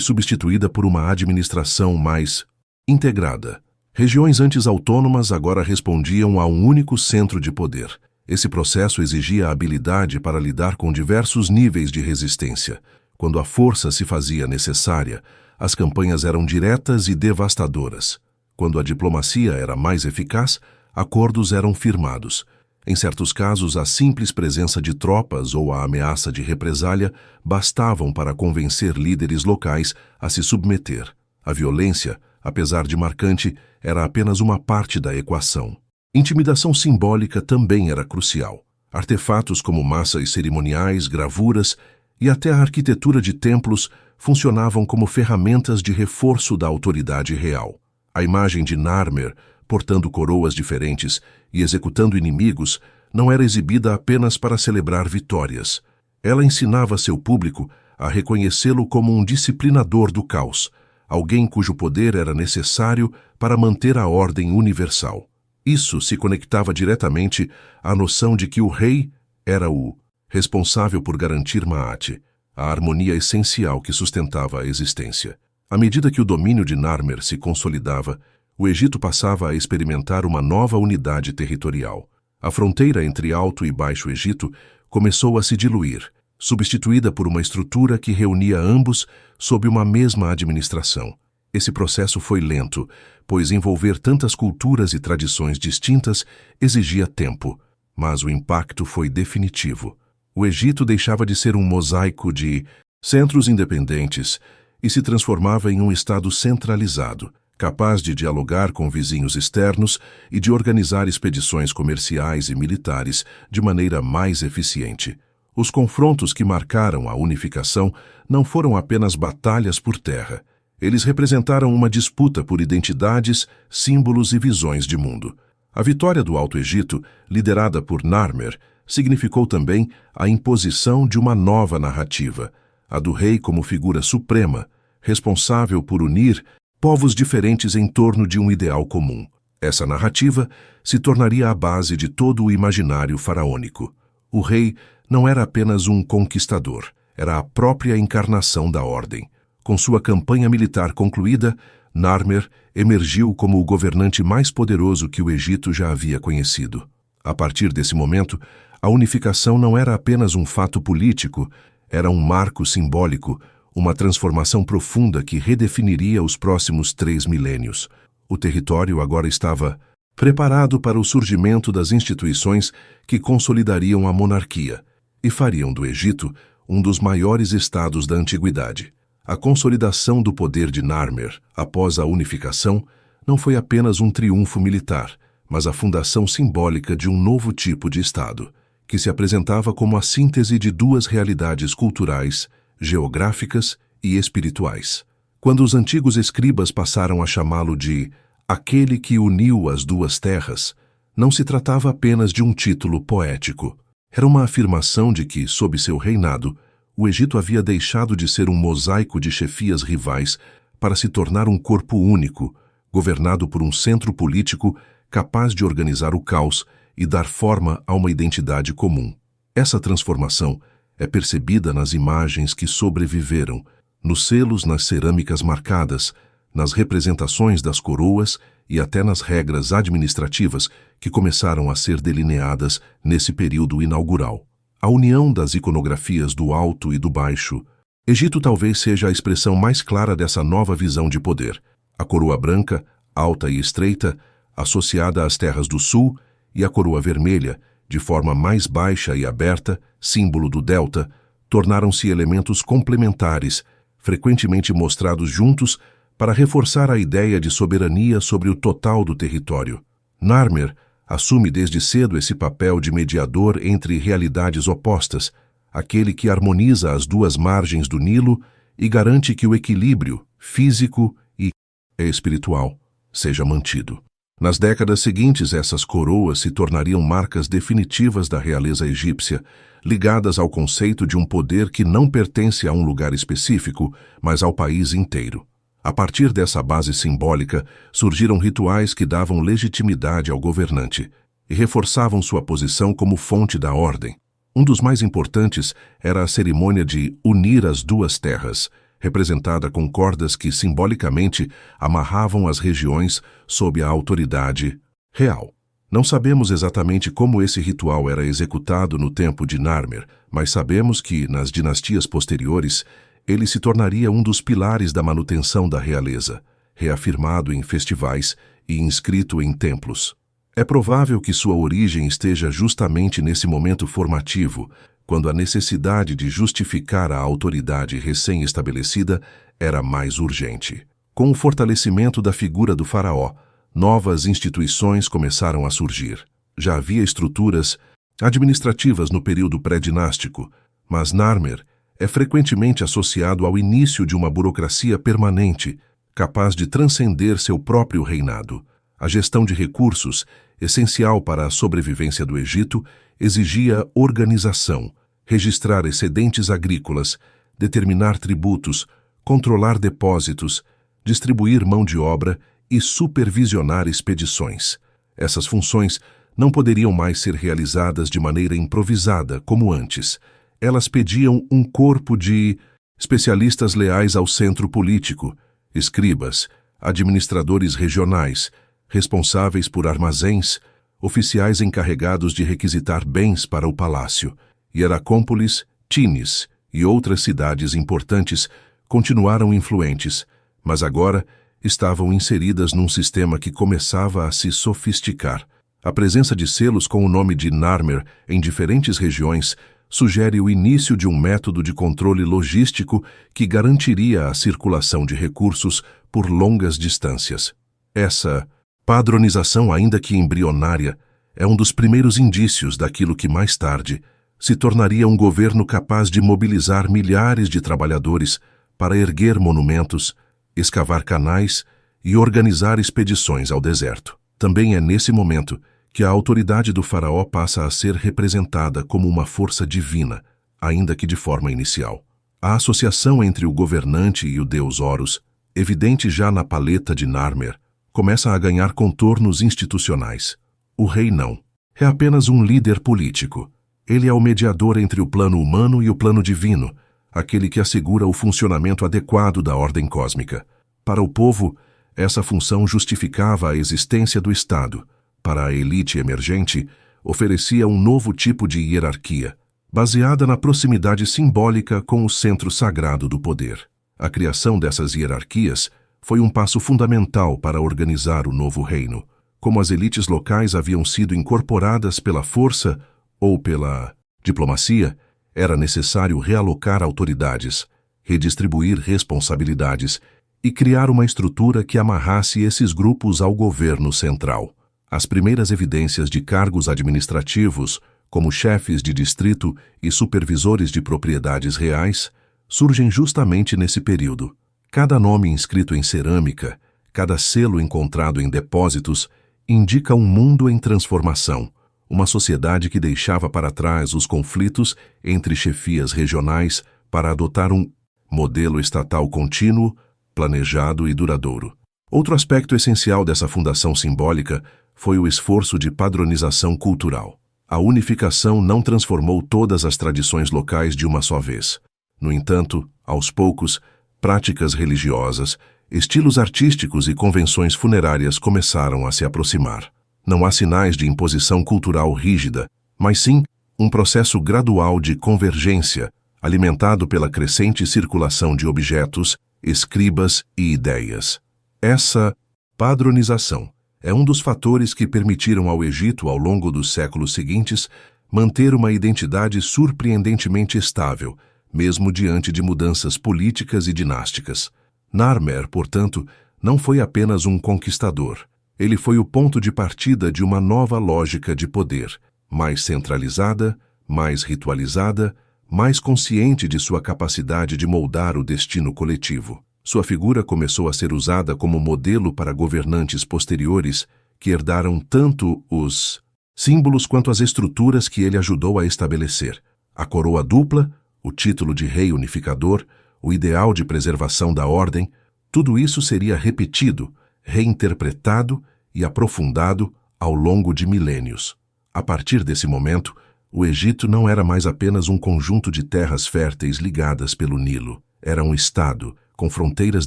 substituída por uma administração mais integrada. Regiões antes autônomas agora respondiam a um único centro de poder. Esse processo exigia habilidade para lidar com diversos níveis de resistência. Quando a força se fazia necessária, as campanhas eram diretas e devastadoras. Quando a diplomacia era mais eficaz, acordos eram firmados. Em certos casos, a simples presença de tropas ou a ameaça de represália bastavam para convencer líderes locais a se submeter. A violência, apesar de marcante, era apenas uma parte da equação. Intimidação simbólica também era crucial. Artefatos como massas cerimoniais, gravuras e até a arquitetura de templos funcionavam como ferramentas de reforço da autoridade real. A imagem de Narmer, portando coroas diferentes e executando inimigos, não era exibida apenas para celebrar vitórias. Ela ensinava seu público a reconhecê-lo como um disciplinador do caos, alguém cujo poder era necessário para manter a ordem universal. Isso se conectava diretamente à noção de que o rei era o responsável por garantir Maat, a harmonia essencial que sustentava a existência. À medida que o domínio de Narmer se consolidava, o Egito passava a experimentar uma nova unidade territorial. A fronteira entre Alto e Baixo Egito começou a se diluir, substituída por uma estrutura que reunia ambos sob uma mesma administração. Esse processo foi lento, pois envolver tantas culturas e tradições distintas exigia tempo, mas o impacto foi definitivo. O Egito deixava de ser um mosaico de centros independentes e se transformava em um estado centralizado, capaz de dialogar com vizinhos externos e de organizar expedições comerciais e militares de maneira mais eficiente. Os confrontos que marcaram a unificação não foram apenas batalhas por terra. Eles representaram uma disputa por identidades, símbolos e visões de mundo. A vitória do Alto Egito, liderada por Narmer, significou também a imposição de uma nova narrativa, a do rei como figura suprema, responsável por unir povos diferentes em torno de um ideal comum. Essa narrativa se tornaria a base de todo o imaginário faraônico. O rei não era apenas um conquistador, era a própria encarnação da ordem. Com sua campanha militar concluída, Narmer emergiu como o governante mais poderoso que o Egito já havia conhecido. A partir desse momento, a unificação não era apenas um fato político, era um marco simbólico, uma transformação profunda que redefiniria os próximos 3 milênios. O território agora estava preparado para o surgimento das instituições que consolidariam a monarquia e fariam do Egito um dos maiores estados da antiguidade. A consolidação do poder de Narmer após a unificação não foi apenas um triunfo militar, mas a fundação simbólica de um novo tipo de Estado, que se apresentava como a síntese de duas realidades culturais, geográficas e espirituais. Quando os antigos escribas passaram a chamá-lo de aquele que uniu as duas terras, não se tratava apenas de um título poético. Era uma afirmação de que, sob seu reinado, o Egito havia deixado de ser um mosaico de chefias rivais para se tornar um corpo único, governado por um centro político capaz de organizar o caos e dar forma a uma identidade comum. Essa transformação é percebida nas imagens que sobreviveram, nos selos nas cerâmicas marcadas, nas representações das coroas e até nas regras administrativas que começaram a ser delineadas nesse período inaugural. A união das iconografias do alto e do baixo. Egito talvez seja a expressão mais clara dessa nova visão de poder. A coroa branca, alta e estreita, associada às terras do sul, e a coroa vermelha, de forma mais baixa e aberta, símbolo do delta, tornaram-se elementos complementares, frequentemente mostrados juntos para reforçar a ideia de soberania sobre o total do território. Narmer assume desde cedo esse papel de mediador entre realidades opostas, aquele que harmoniza as duas margens do Nilo e garante que o equilíbrio físico e espiritual seja mantido. Nas décadas seguintes, essas coroas se tornariam marcas definitivas da realeza egípcia, ligadas ao conceito de um poder que não pertence a um lugar específico, mas ao país inteiro. A partir dessa base simbólica, surgiram rituais que davam legitimidade ao governante e reforçavam sua posição como fonte da ordem. Um dos mais importantes era a cerimônia de unir as duas terras, representada com cordas que simbolicamente amarravam as regiões sob a autoridade real. Não sabemos exatamente como esse ritual era executado no tempo de Narmer, mas sabemos que, nas dinastias posteriores, ele se tornaria um dos pilares da manutenção da realeza, reafirmado em festivais e inscrito em templos. É provável que sua origem esteja justamente nesse momento formativo, quando a necessidade de justificar a autoridade recém-estabelecida era mais urgente. Com o fortalecimento da figura do faraó, novas instituições começaram a surgir. Já havia estruturas administrativas no período pré-dinástico, mas Narmer é frequentemente associado ao início de uma burocracia permanente, capaz de transcender seu próprio reinado. A gestão de recursos, essencial para a sobrevivência do Egito, exigia organização, registrar excedentes agrícolas, determinar tributos, controlar depósitos, distribuir mão de obra e supervisionar expedições. Essas funções não poderiam mais ser realizadas de maneira improvisada, como antes. Elas pediam um corpo de especialistas leais ao centro político, escribas, administradores regionais, responsáveis por armazéns, oficiais encarregados de requisitar bens para o palácio. Hieracómpolis, Tines e outras cidades importantes continuaram influentes, mas agora estavam inseridas num sistema que começava a se sofisticar. A presença de selos com o nome de Narmer em diferentes regiões sugere o início de um método de controle logístico que garantiria a circulação de recursos por longas distâncias. Essa padronização, ainda que embrionária, é um dos primeiros indícios daquilo que mais tarde se tornaria um governo capaz de mobilizar milhares de trabalhadores para erguer monumentos, escavar canais e organizar expedições ao deserto. Também é nesse momento que a autoridade do faraó passa a ser representada como uma força divina, ainda que de forma inicial. A associação entre o governante e o deus Horus, evidente já na paleta de Narmer, começa a ganhar contornos institucionais. O rei não. É apenas um líder político. Ele é o mediador entre o plano humano e o plano divino, aquele que assegura o funcionamento adequado da ordem cósmica. Para o povo, essa função justificava a existência do Estado. Para a elite emergente, oferecia um novo tipo de hierarquia, baseada na proximidade simbólica com o centro sagrado do poder. A criação dessas hierarquias foi um passo fundamental para organizar o novo reino. Como as elites locais haviam sido incorporadas pela força ou pela diplomacia, era necessário realocar autoridades, redistribuir responsabilidades e criar uma estrutura que amarrasse esses grupos ao governo central. As primeiras evidências de cargos administrativos, como chefes de distrito e supervisores de propriedades reais, surgem justamente nesse período. Cada nome inscrito em cerâmica, cada selo encontrado em depósitos, indica um mundo em transformação, uma sociedade que deixava para trás os conflitos entre chefias regionais para adotar um modelo estatal contínuo, planejado e duradouro. Outro aspecto essencial dessa fundação simbólica foi o esforço de padronização cultural. A unificação não transformou todas as tradições locais de uma só vez. No entanto, aos poucos, práticas religiosas, estilos artísticos e convenções funerárias começaram a se aproximar. Não há sinais de imposição cultural rígida, mas sim um processo gradual de convergência, alimentado pela crescente circulação de objetos, escribas e ideias. Essa padronização é um dos fatores que permitiram ao Egito, ao longo dos séculos seguintes, manter uma identidade surpreendentemente estável, mesmo diante de mudanças políticas e dinásticas. Narmer, portanto, não foi apenas um conquistador. Ele foi o ponto de partida de uma nova lógica de poder, mais centralizada, mais ritualizada, mais consciente de sua capacidade de moldar o destino coletivo. Sua figura começou a ser usada como modelo para governantes posteriores que herdaram tanto os símbolos quanto as estruturas que ele ajudou a estabelecer. A coroa dupla, o título de rei unificador, o ideal de preservação da ordem, tudo isso seria repetido, reinterpretado e aprofundado ao longo de milênios. A partir desse momento, o Egito não era mais apenas um conjunto de terras férteis ligadas pelo Nilo. Era um Estado, com fronteiras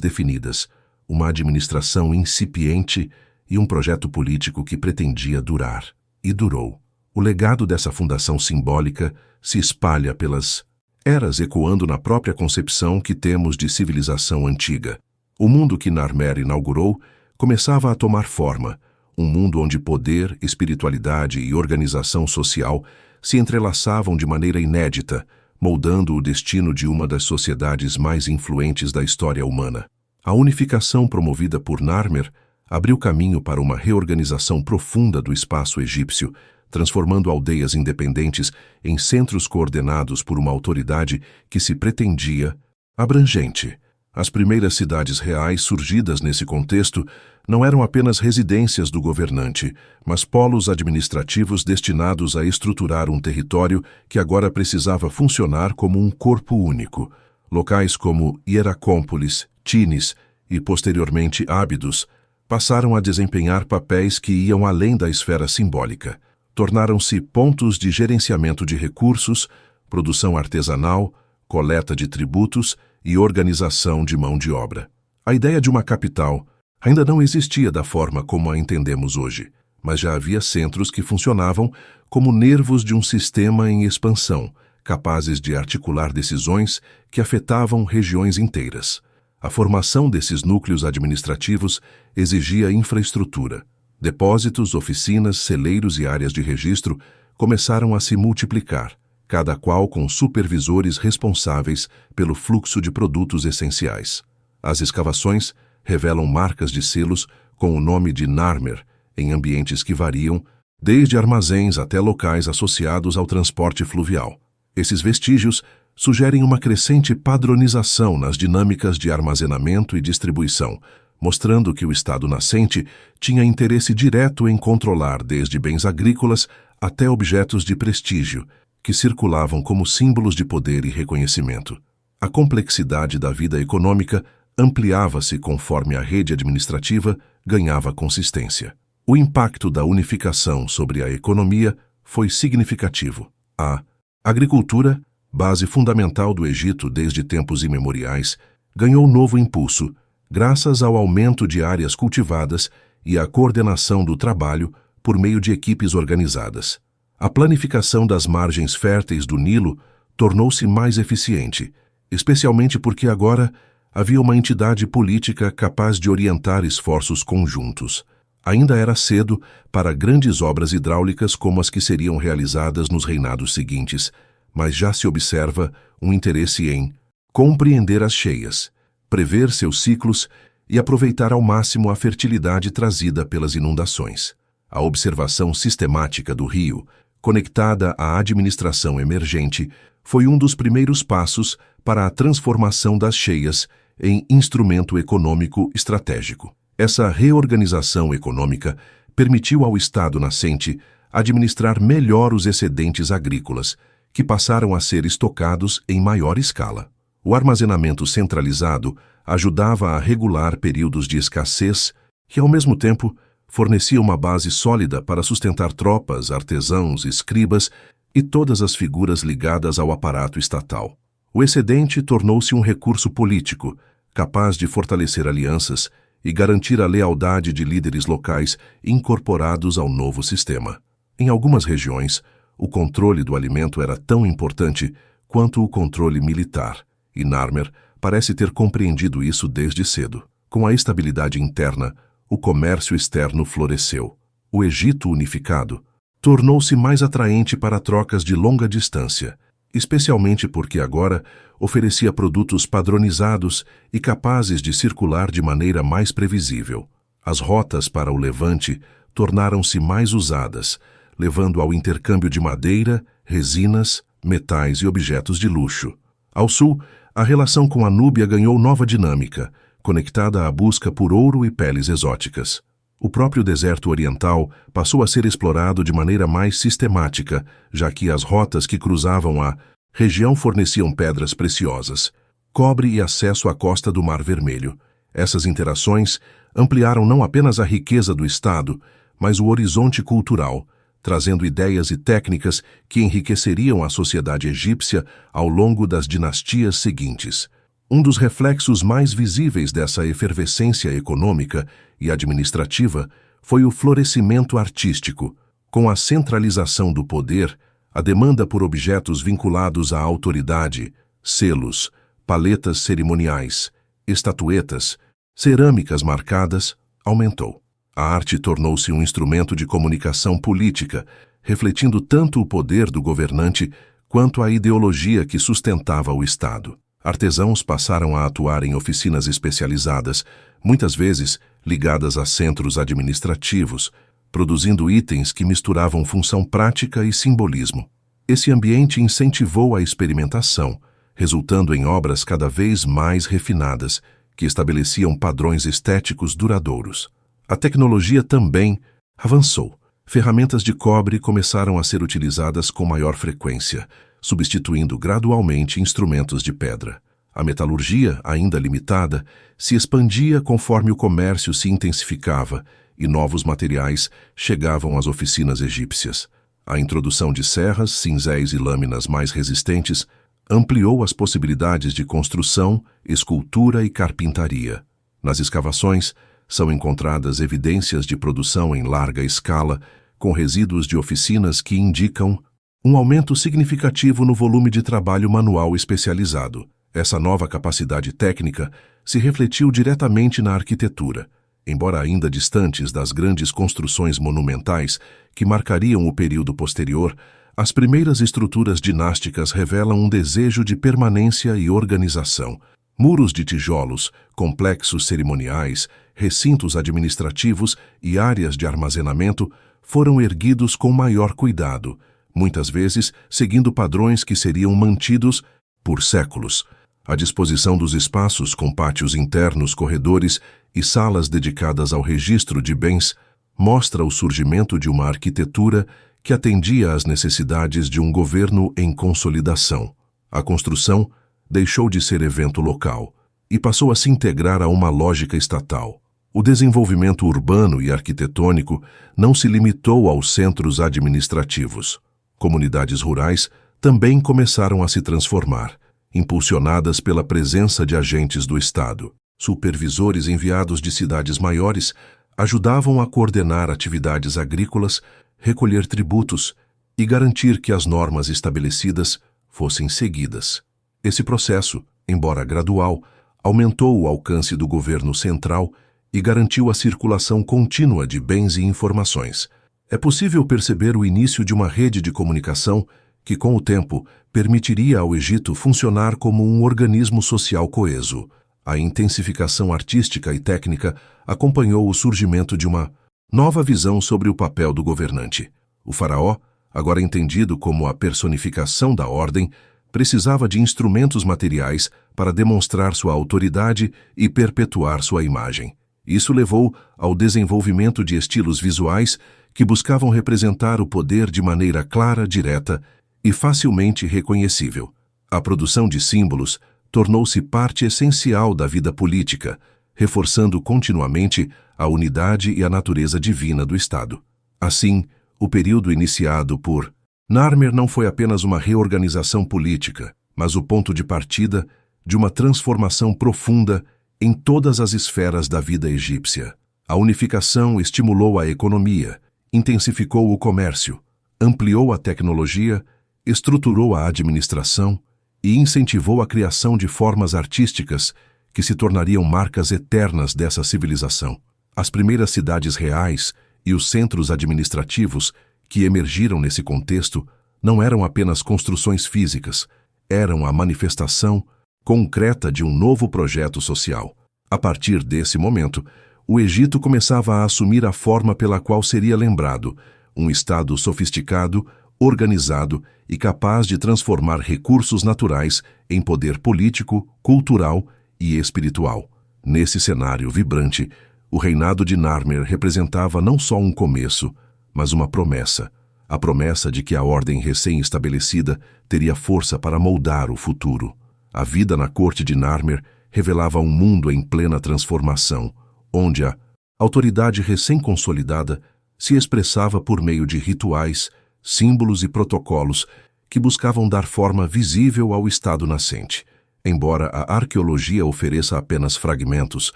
definidas, uma administração incipiente e um projeto político que pretendia durar. E durou. O legado dessa fundação simbólica se espalha pelas eras, ecoando na própria concepção que temos de civilização antiga. O mundo que Narmer inaugurou começava a tomar forma, um mundo onde poder, espiritualidade e organização social se entrelaçavam de maneira inédita, moldando o destino de uma das sociedades mais influentes da história humana. A unificação promovida por Narmer abriu caminho para uma reorganização profunda do espaço egípcio, transformando aldeias independentes em centros coordenados por uma autoridade que se pretendia abrangente. As primeiras cidades reais surgidas nesse contexto não eram apenas residências do governante, mas polos administrativos destinados a estruturar um território que agora precisava funcionar como um corpo único. Locais como Hieracómpolis, Tines e, posteriormente, Ábidos passaram a desempenhar papéis que iam além da esfera simbólica. Tornaram-se pontos de gerenciamento de recursos, produção artesanal, coleta de tributos e organização de mão de obra. A ideia de uma capital ainda não existia da forma como a entendemos hoje, mas já havia centros que funcionavam como nervos de um sistema em expansão, capazes de articular decisões que afetavam regiões inteiras. A formação desses núcleos administrativos exigia infraestrutura. Depósitos, oficinas, celeiros e áreas de registro começaram a se multiplicar, cada qual com supervisores responsáveis pelo fluxo de produtos essenciais. As escavações revelam marcas de selos com o nome de Narmer em ambientes que variam, desde armazéns até locais associados ao transporte fluvial. Esses vestígios sugerem uma crescente padronização nas dinâmicas de armazenamento e distribuição, mostrando que o Estado nascente tinha interesse direto em controlar desde bens agrícolas até objetos de prestígio, que circulavam como símbolos de poder e reconhecimento. A complexidade da vida econômica ampliava-se conforme a rede administrativa ganhava consistência. O impacto da unificação sobre a economia foi significativo. A agricultura, base fundamental do Egito desde tempos imemoriais, ganhou novo impulso, graças ao aumento de áreas cultivadas e à coordenação do trabalho por meio de equipes organizadas. A planificação das margens férteis do Nilo tornou-se mais eficiente, especialmente porque agora havia uma entidade política capaz de orientar esforços conjuntos. Ainda era cedo para grandes obras hidráulicas como as que seriam realizadas nos reinados seguintes, mas já se observa um interesse em compreender as cheias, prever seus ciclos e aproveitar ao máximo a fertilidade trazida pelas inundações. A observação sistemática do rio, conectada à administração emergente, foi um dos primeiros passos para a transformação das cheias em instrumento econômico estratégico. Essa reorganização econômica permitiu ao Estado nascente administrar melhor os excedentes agrícolas, que passaram a ser estocados em maior escala. O armazenamento centralizado ajudava a regular períodos de escassez e, ao mesmo tempo, fornecia uma base sólida para sustentar tropas, artesãos, escribas e todas as figuras ligadas ao aparato estatal. O excedente tornou-se um recurso político, capaz de fortalecer alianças e garantir a lealdade de líderes locais incorporados ao novo sistema. Em algumas regiões, o controle do alimento era tão importante quanto o controle militar, e Narmer parece ter compreendido isso desde cedo. Com a estabilidade interna, o comércio externo floresceu. O Egito unificado tornou-se mais atraente para trocas de longa distância, especialmente porque agora oferecia produtos padronizados e capazes de circular de maneira mais previsível. As rotas para o Levante tornaram-se mais usadas, levando ao intercâmbio de madeira, resinas, metais e objetos de luxo. Ao sul, a relação com a Núbia ganhou nova dinâmica, conectada à busca por ouro e peles exóticas. O próprio deserto oriental passou a ser explorado de maneira mais sistemática, já que as rotas que cruzavam a região forneciam pedras preciosas, cobre e acesso à costa do Mar Vermelho. Essas interações ampliaram não apenas a riqueza do Estado, mas o horizonte cultural, trazendo ideias e técnicas que enriqueceriam a sociedade egípcia ao longo das dinastias seguintes. Um dos reflexos mais visíveis dessa efervescência econômica e administrativa foi o florescimento artístico. Com a centralização do poder, a demanda por objetos vinculados à autoridade, selos, paletas cerimoniais, estatuetas, cerâmicas marcadas, aumentou. A arte tornou-se um instrumento de comunicação política, refletindo tanto o poder do governante quanto a ideologia que sustentava o Estado. Artesãos passaram a atuar em oficinas especializadas, muitas vezes ligadas a centros administrativos, produzindo itens que misturavam função prática e simbolismo. Esse ambiente incentivou a experimentação, resultando em obras cada vez mais refinadas, que estabeleciam padrões estéticos duradouros. A tecnologia também avançou. Ferramentas de cobre começaram a ser utilizadas com maior frequência, substituindo gradualmente instrumentos de pedra. A metalurgia, ainda limitada, se expandia conforme o comércio se intensificava e novos materiais chegavam às oficinas egípcias. A introdução de serras, cinzéis e lâminas mais resistentes ampliou as possibilidades de construção, escultura e carpintaria. Nas escavações, são encontradas evidências de produção em larga escala, com resíduos de oficinas que indicam um aumento significativo no volume de trabalho manual especializado. Essa nova capacidade técnica se refletiu diretamente na arquitetura. Embora ainda distantes das grandes construções monumentais que marcariam o período posterior, as primeiras estruturas dinásticas revelam um desejo de permanência e organização. Muros de tijolos, complexos cerimoniais, recintos administrativos e áreas de armazenamento foram erguidos com maior cuidado, muitas vezes seguindo padrões que seriam mantidos por séculos. A disposição dos espaços com pátios internos, corredores e salas dedicadas ao registro de bens mostra o surgimento de uma arquitetura que atendia às necessidades de um governo em consolidação. A construção deixou de ser evento local e passou a se integrar a uma lógica estatal. O desenvolvimento urbano e arquitetônico não se limitou aos centros administrativos. Comunidades rurais também começaram a se transformar, impulsionadas pela presença de agentes do Estado. Supervisores enviados de cidades maiores ajudavam a coordenar atividades agrícolas, recolher tributos e garantir que as normas estabelecidas fossem seguidas. Esse processo, embora gradual, aumentou o alcance do governo central e garantiu a circulação contínua de bens e informações. É possível perceber o início de uma rede de comunicação que, com o tempo, permitiria ao Egito funcionar como um organismo social coeso. A intensificação artística e técnica acompanhou o surgimento de uma nova visão sobre o papel do governante. O faraó, agora entendido como a personificação da ordem, precisava de instrumentos materiais para demonstrar sua autoridade e perpetuar sua imagem. Isso levou ao desenvolvimento de estilos visuais que buscavam representar o poder de maneira clara, direta e facilmente reconhecível. A produção de símbolos tornou-se parte essencial da vida política, reforçando continuamente a unidade e a natureza divina do Estado. Assim, o período iniciado por Narmer não foi apenas uma reorganização política, mas o ponto de partida de uma transformação profunda em todas as esferas da vida egípcia. A unificação estimulou a economia, intensificou o comércio, ampliou a tecnologia, estruturou a administração e incentivou a criação de formas artísticas que se tornariam marcas eternas dessa civilização. As primeiras cidades reais e os centros administrativos que emergiram nesse contexto não eram apenas construções físicas, eram a manifestação concreta de um novo projeto social. A partir desse momento, o Egito começava a assumir a forma pela qual seria lembrado, um Estado sofisticado, organizado e capaz de transformar recursos naturais em poder político, cultural e espiritual. Nesse cenário vibrante, o reinado de Narmer representava não só um começo, mas uma promessa, a promessa de que a ordem recém-estabelecida teria força para moldar o futuro. A vida na corte de Narmer revelava um mundo em plena transformação, onde a autoridade recém-consolidada se expressava por meio de rituais, símbolos e protocolos que buscavam dar forma visível ao Estado nascente. Embora a arqueologia ofereça apenas fragmentos,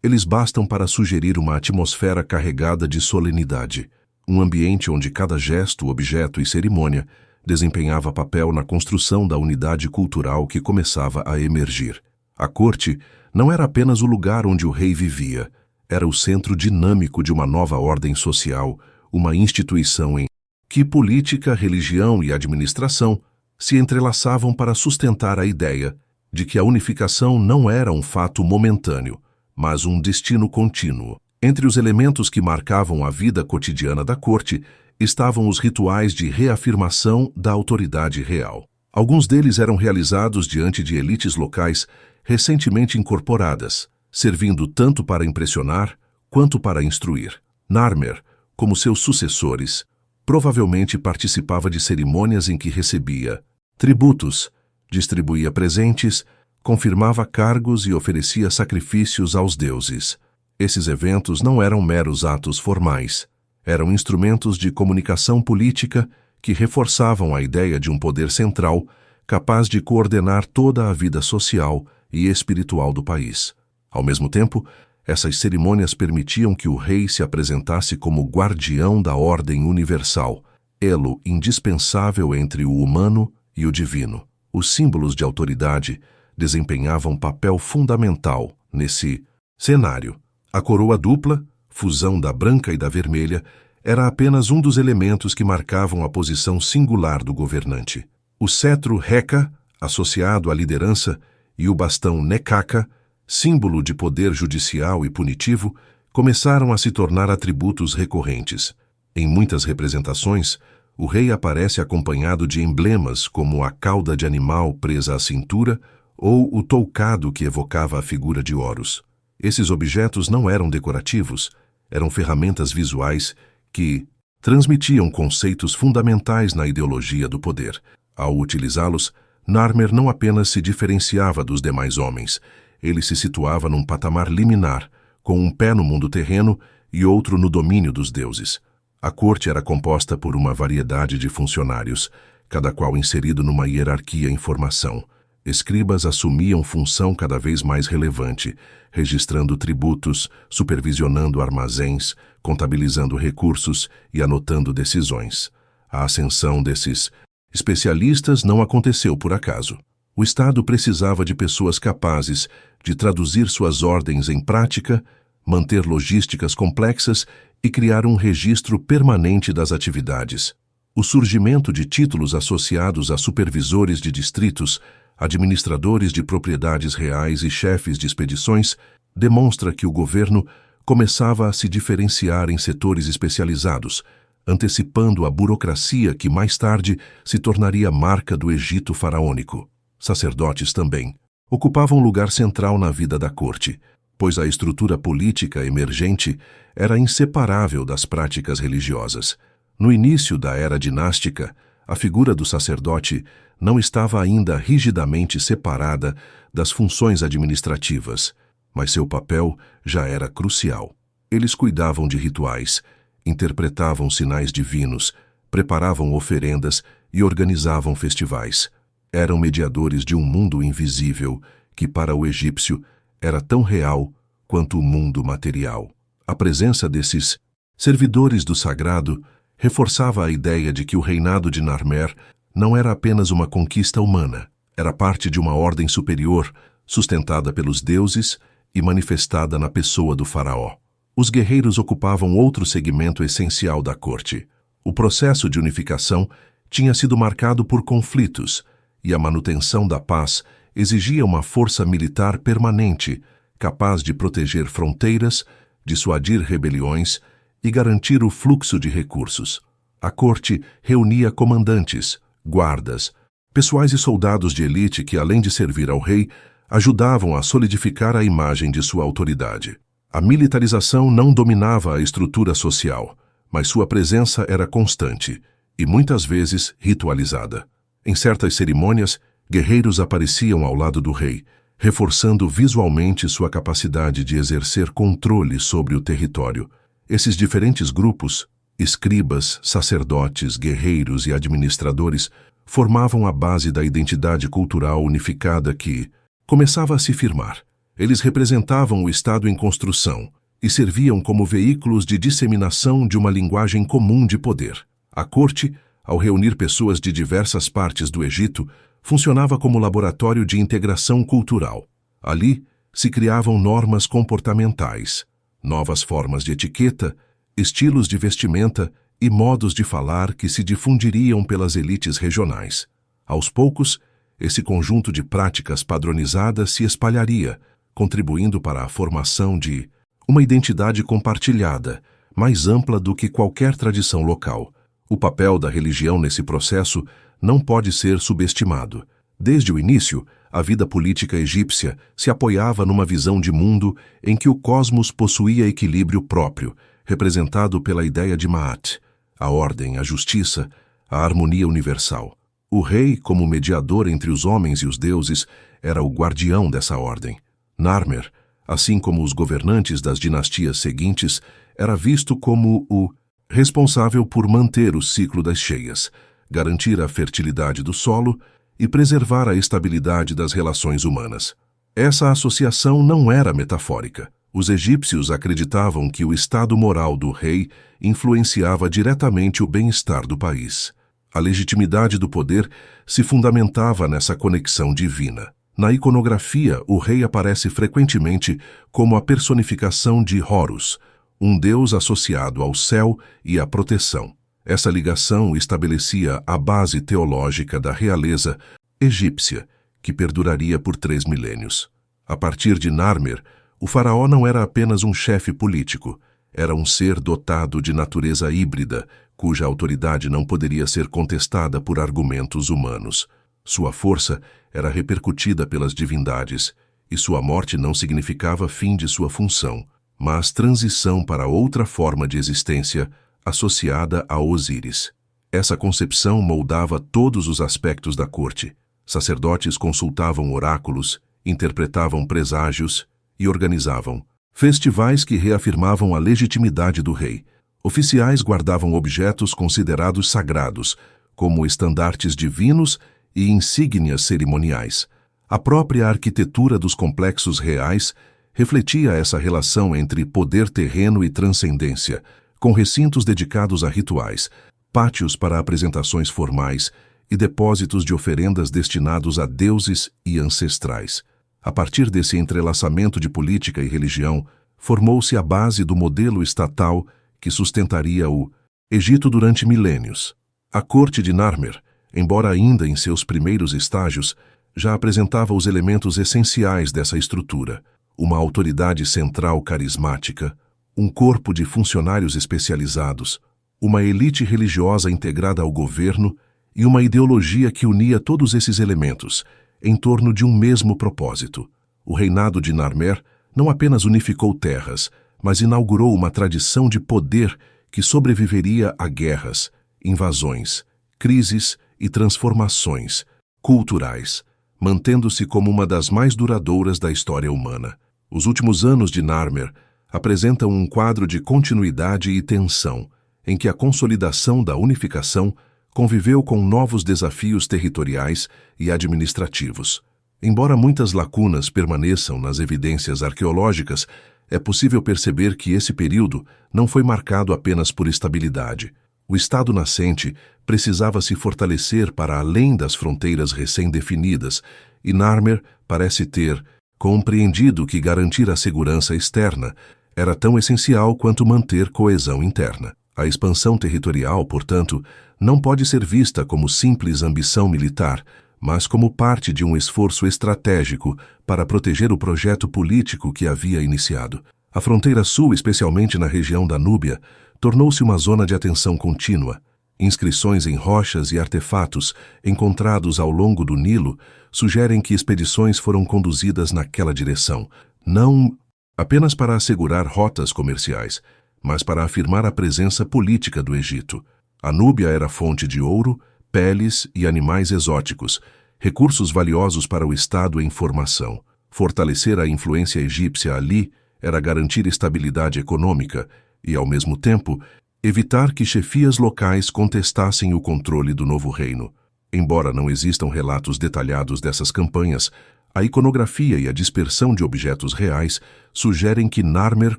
eles bastam para sugerir uma atmosfera carregada de solenidade, um ambiente onde cada gesto, objeto e cerimônia desempenhava papel na construção da unidade cultural que começava a emergir. A corte não era apenas o lugar onde o rei vivia, era o centro dinâmico de uma nova ordem social, uma instituição em que política, religião e administração se entrelaçavam para sustentar a ideia de que a unificação não era um fato momentâneo, mas um destino contínuo. Entre os elementos que marcavam a vida cotidiana da corte estavam os rituais de reafirmação da autoridade real. Alguns deles eram realizados diante de elites locais recentemente incorporadas, servindo tanto para impressionar quanto para instruir. Narmer, como seus sucessores, provavelmente participava de cerimônias em que recebia tributos, distribuía presentes, confirmava cargos e oferecia sacrifícios aos deuses. Esses eventos não eram meros atos formais, eram instrumentos de comunicação política que reforçavam a ideia de um poder central capaz de coordenar toda a vida social e espiritual do país. Ao mesmo tempo, essas cerimônias permitiam que o rei se apresentasse como guardião da ordem universal, elo indispensável entre o humano e o divino. Os símbolos de autoridade desempenhavam papel fundamental nesse cenário. A coroa dupla, fusão da branca e da vermelha, era apenas um dos elementos que marcavam a posição singular do governante. O cetro Heka, associado à liderança, e o bastão Nekaka, símbolo de poder judicial e punitivo, começaram a se tornar atributos recorrentes. Em muitas representações, o rei aparece acompanhado de emblemas como a cauda de animal presa à cintura ou o toucado que evocava a figura de Horus. Esses objetos não eram decorativos, eram ferramentas visuais que transmitiam conceitos fundamentais na ideologia do poder. Ao utilizá-los, Narmer não apenas se diferenciava dos demais homens, ele se situava num patamar liminar, com um pé no mundo terreno e outro no domínio dos deuses. A corte era composta por uma variedade de funcionários, cada qual inserido numa hierarquia em formação. Escribas assumiam função cada vez mais relevante, registrando tributos, supervisionando armazéns, contabilizando recursos e anotando decisões. A ascensão desses especialistas não aconteceu por acaso. O Estado precisava de pessoas capazes de traduzir suas ordens em prática, manter logísticas complexas e criar um registro permanente das atividades. O surgimento de títulos associados a supervisores de distritos, administradores de propriedades reais e chefes de expedições demonstra que o governo começava a se diferenciar em setores especializados, antecipando a burocracia que mais tarde se tornaria marca do Egito faraônico. Sacerdotes também ocupavam lugar central na vida da corte, pois a estrutura política emergente era inseparável das práticas religiosas. No início da era dinástica, a figura do sacerdote não estava ainda rigidamente separada das funções administrativas, mas seu papel já era crucial. Eles cuidavam de rituais, interpretavam sinais divinos, preparavam oferendas e organizavam festivais. Eram mediadores de um mundo invisível que, para o egípcio, era tão real quanto o mundo material. A presença desses servidores do sagrado reforçava a ideia de que o reinado de Narmer não era apenas uma conquista humana, era parte de uma ordem superior, sustentada pelos deuses e manifestada na pessoa do faraó. Os guerreiros ocupavam outro segmento essencial da corte. O processo de unificação tinha sido marcado por conflitos, e a manutenção da paz exigia uma força militar permanente, capaz de proteger fronteiras, dissuadir rebeliões e garantir o fluxo de recursos. A corte reunia comandantes, guardas, pessoais e soldados de elite que, além de servir ao rei, ajudavam a solidificar a imagem de sua autoridade. A militarização não dominava a estrutura social, mas sua presença era constante, e muitas vezes ritualizada. Em certas cerimônias, guerreiros apareciam ao lado do rei, reforçando visualmente sua capacidade de exercer controle sobre o território. Esses diferentes grupos, escribas, sacerdotes, guerreiros e administradores, formavam a base da identidade cultural unificada que começava a se firmar. Eles representavam o Estado em construção e serviam como veículos de disseminação de uma linguagem comum de poder. A corte, ao reunir pessoas de diversas partes do Egito, funcionava como laboratório de integração cultural. Ali se criavam normas comportamentais, novas formas de etiqueta, estilos de vestimenta e modos de falar que se difundiriam pelas elites regionais. Aos poucos, esse conjunto de práticas padronizadas se espalharia, contribuindo para a formação de uma identidade compartilhada, mais ampla do que qualquer tradição local. O papel da religião nesse processo não pode ser subestimado. Desde o início, a vida política egípcia se apoiava numa visão de mundo em que o cosmos possuía equilíbrio próprio, representado pela ideia de Ma'at, a ordem, a justiça, a harmonia universal. O rei, como mediador entre os homens e os deuses, era o guardião dessa ordem. Narmer, assim como os governantes das dinastias seguintes, era visto como o responsável por manter o ciclo das cheias, garantir a fertilidade do solo e preservar a estabilidade das relações humanas. Essa associação não era metafórica. Os egípcios acreditavam que o estado moral do rei influenciava diretamente o bem-estar do país. A legitimidade do poder se fundamentava nessa conexão divina. Na iconografia, o rei aparece frequentemente como a personificação de Horus, um deus associado ao céu e à proteção. Essa ligação estabelecia a base teológica da realeza egípcia, que perduraria por 3 milênios. A partir de Narmer, o faraó não era apenas um chefe político, era um ser dotado de natureza híbrida, cuja autoridade não poderia ser contestada por argumentos humanos. Sua força era repercutida pelas divindades, e sua morte não significava fim de sua função, mas transição para outra forma de existência associada a Osíris. Essa concepção moldava todos os aspectos da corte. Sacerdotes consultavam oráculos, interpretavam preságios e organizavam festivais que reafirmavam a legitimidade do rei. Oficiais guardavam objetos considerados sagrados, como estandartes divinos e insígnias cerimoniais. A própria arquitetura dos complexos reais refletia essa relação entre poder terreno e transcendência, com recintos dedicados a rituais, pátios para apresentações formais e depósitos de oferendas destinados a deuses e ancestrais. A partir desse entrelaçamento de política e religião, formou-se a base do modelo estatal que sustentaria o Egito durante milênios. A corte de Narmer, embora ainda em seus primeiros estágios, já apresentava os elementos essenciais dessa estrutura: uma autoridade central carismática, um corpo de funcionários especializados, uma elite religiosa integrada ao governo e uma ideologia que unia todos esses elementos em torno de um mesmo propósito. O reinado de Narmer não apenas unificou terras, mas inaugurou uma tradição de poder que sobreviveria a guerras, invasões, crises e transformações culturais, mantendo-se como uma das mais duradouras da história humana. Os últimos anos de Narmer apresentam um quadro de continuidade e tensão, em que a consolidação da unificação conviveu com novos desafios territoriais e administrativos. Embora muitas lacunas permaneçam nas evidências arqueológicas, é possível perceber que esse período não foi marcado apenas por estabilidade. O Estado nascente precisava se fortalecer para além das fronteiras recém-definidas, e Narmer parece ter compreendido que garantir a segurança externa era tão essencial quanto manter coesão interna. A expansão territorial, portanto, não pode ser vista como simples ambição militar, mas como parte de um esforço estratégico para proteger o projeto político que havia iniciado. A fronteira sul, especialmente na região da Núbia, tornou-se uma zona de atenção contínua. Inscrições em rochas e artefatos encontrados ao longo do Nilo sugerem que expedições foram conduzidas naquela direção, não apenas para assegurar rotas comerciais, mas para afirmar a presença política do Egito. A Núbia era fonte de ouro, peles e animais exóticos, recursos valiosos para o Estado em formação. Fortalecer a influência egípcia ali era garantir estabilidade econômica e, ao mesmo tempo, evitar que chefias locais contestassem o controle do novo reino. Embora não existam relatos detalhados dessas campanhas, a iconografia e a dispersão de objetos reais sugerem que Narmer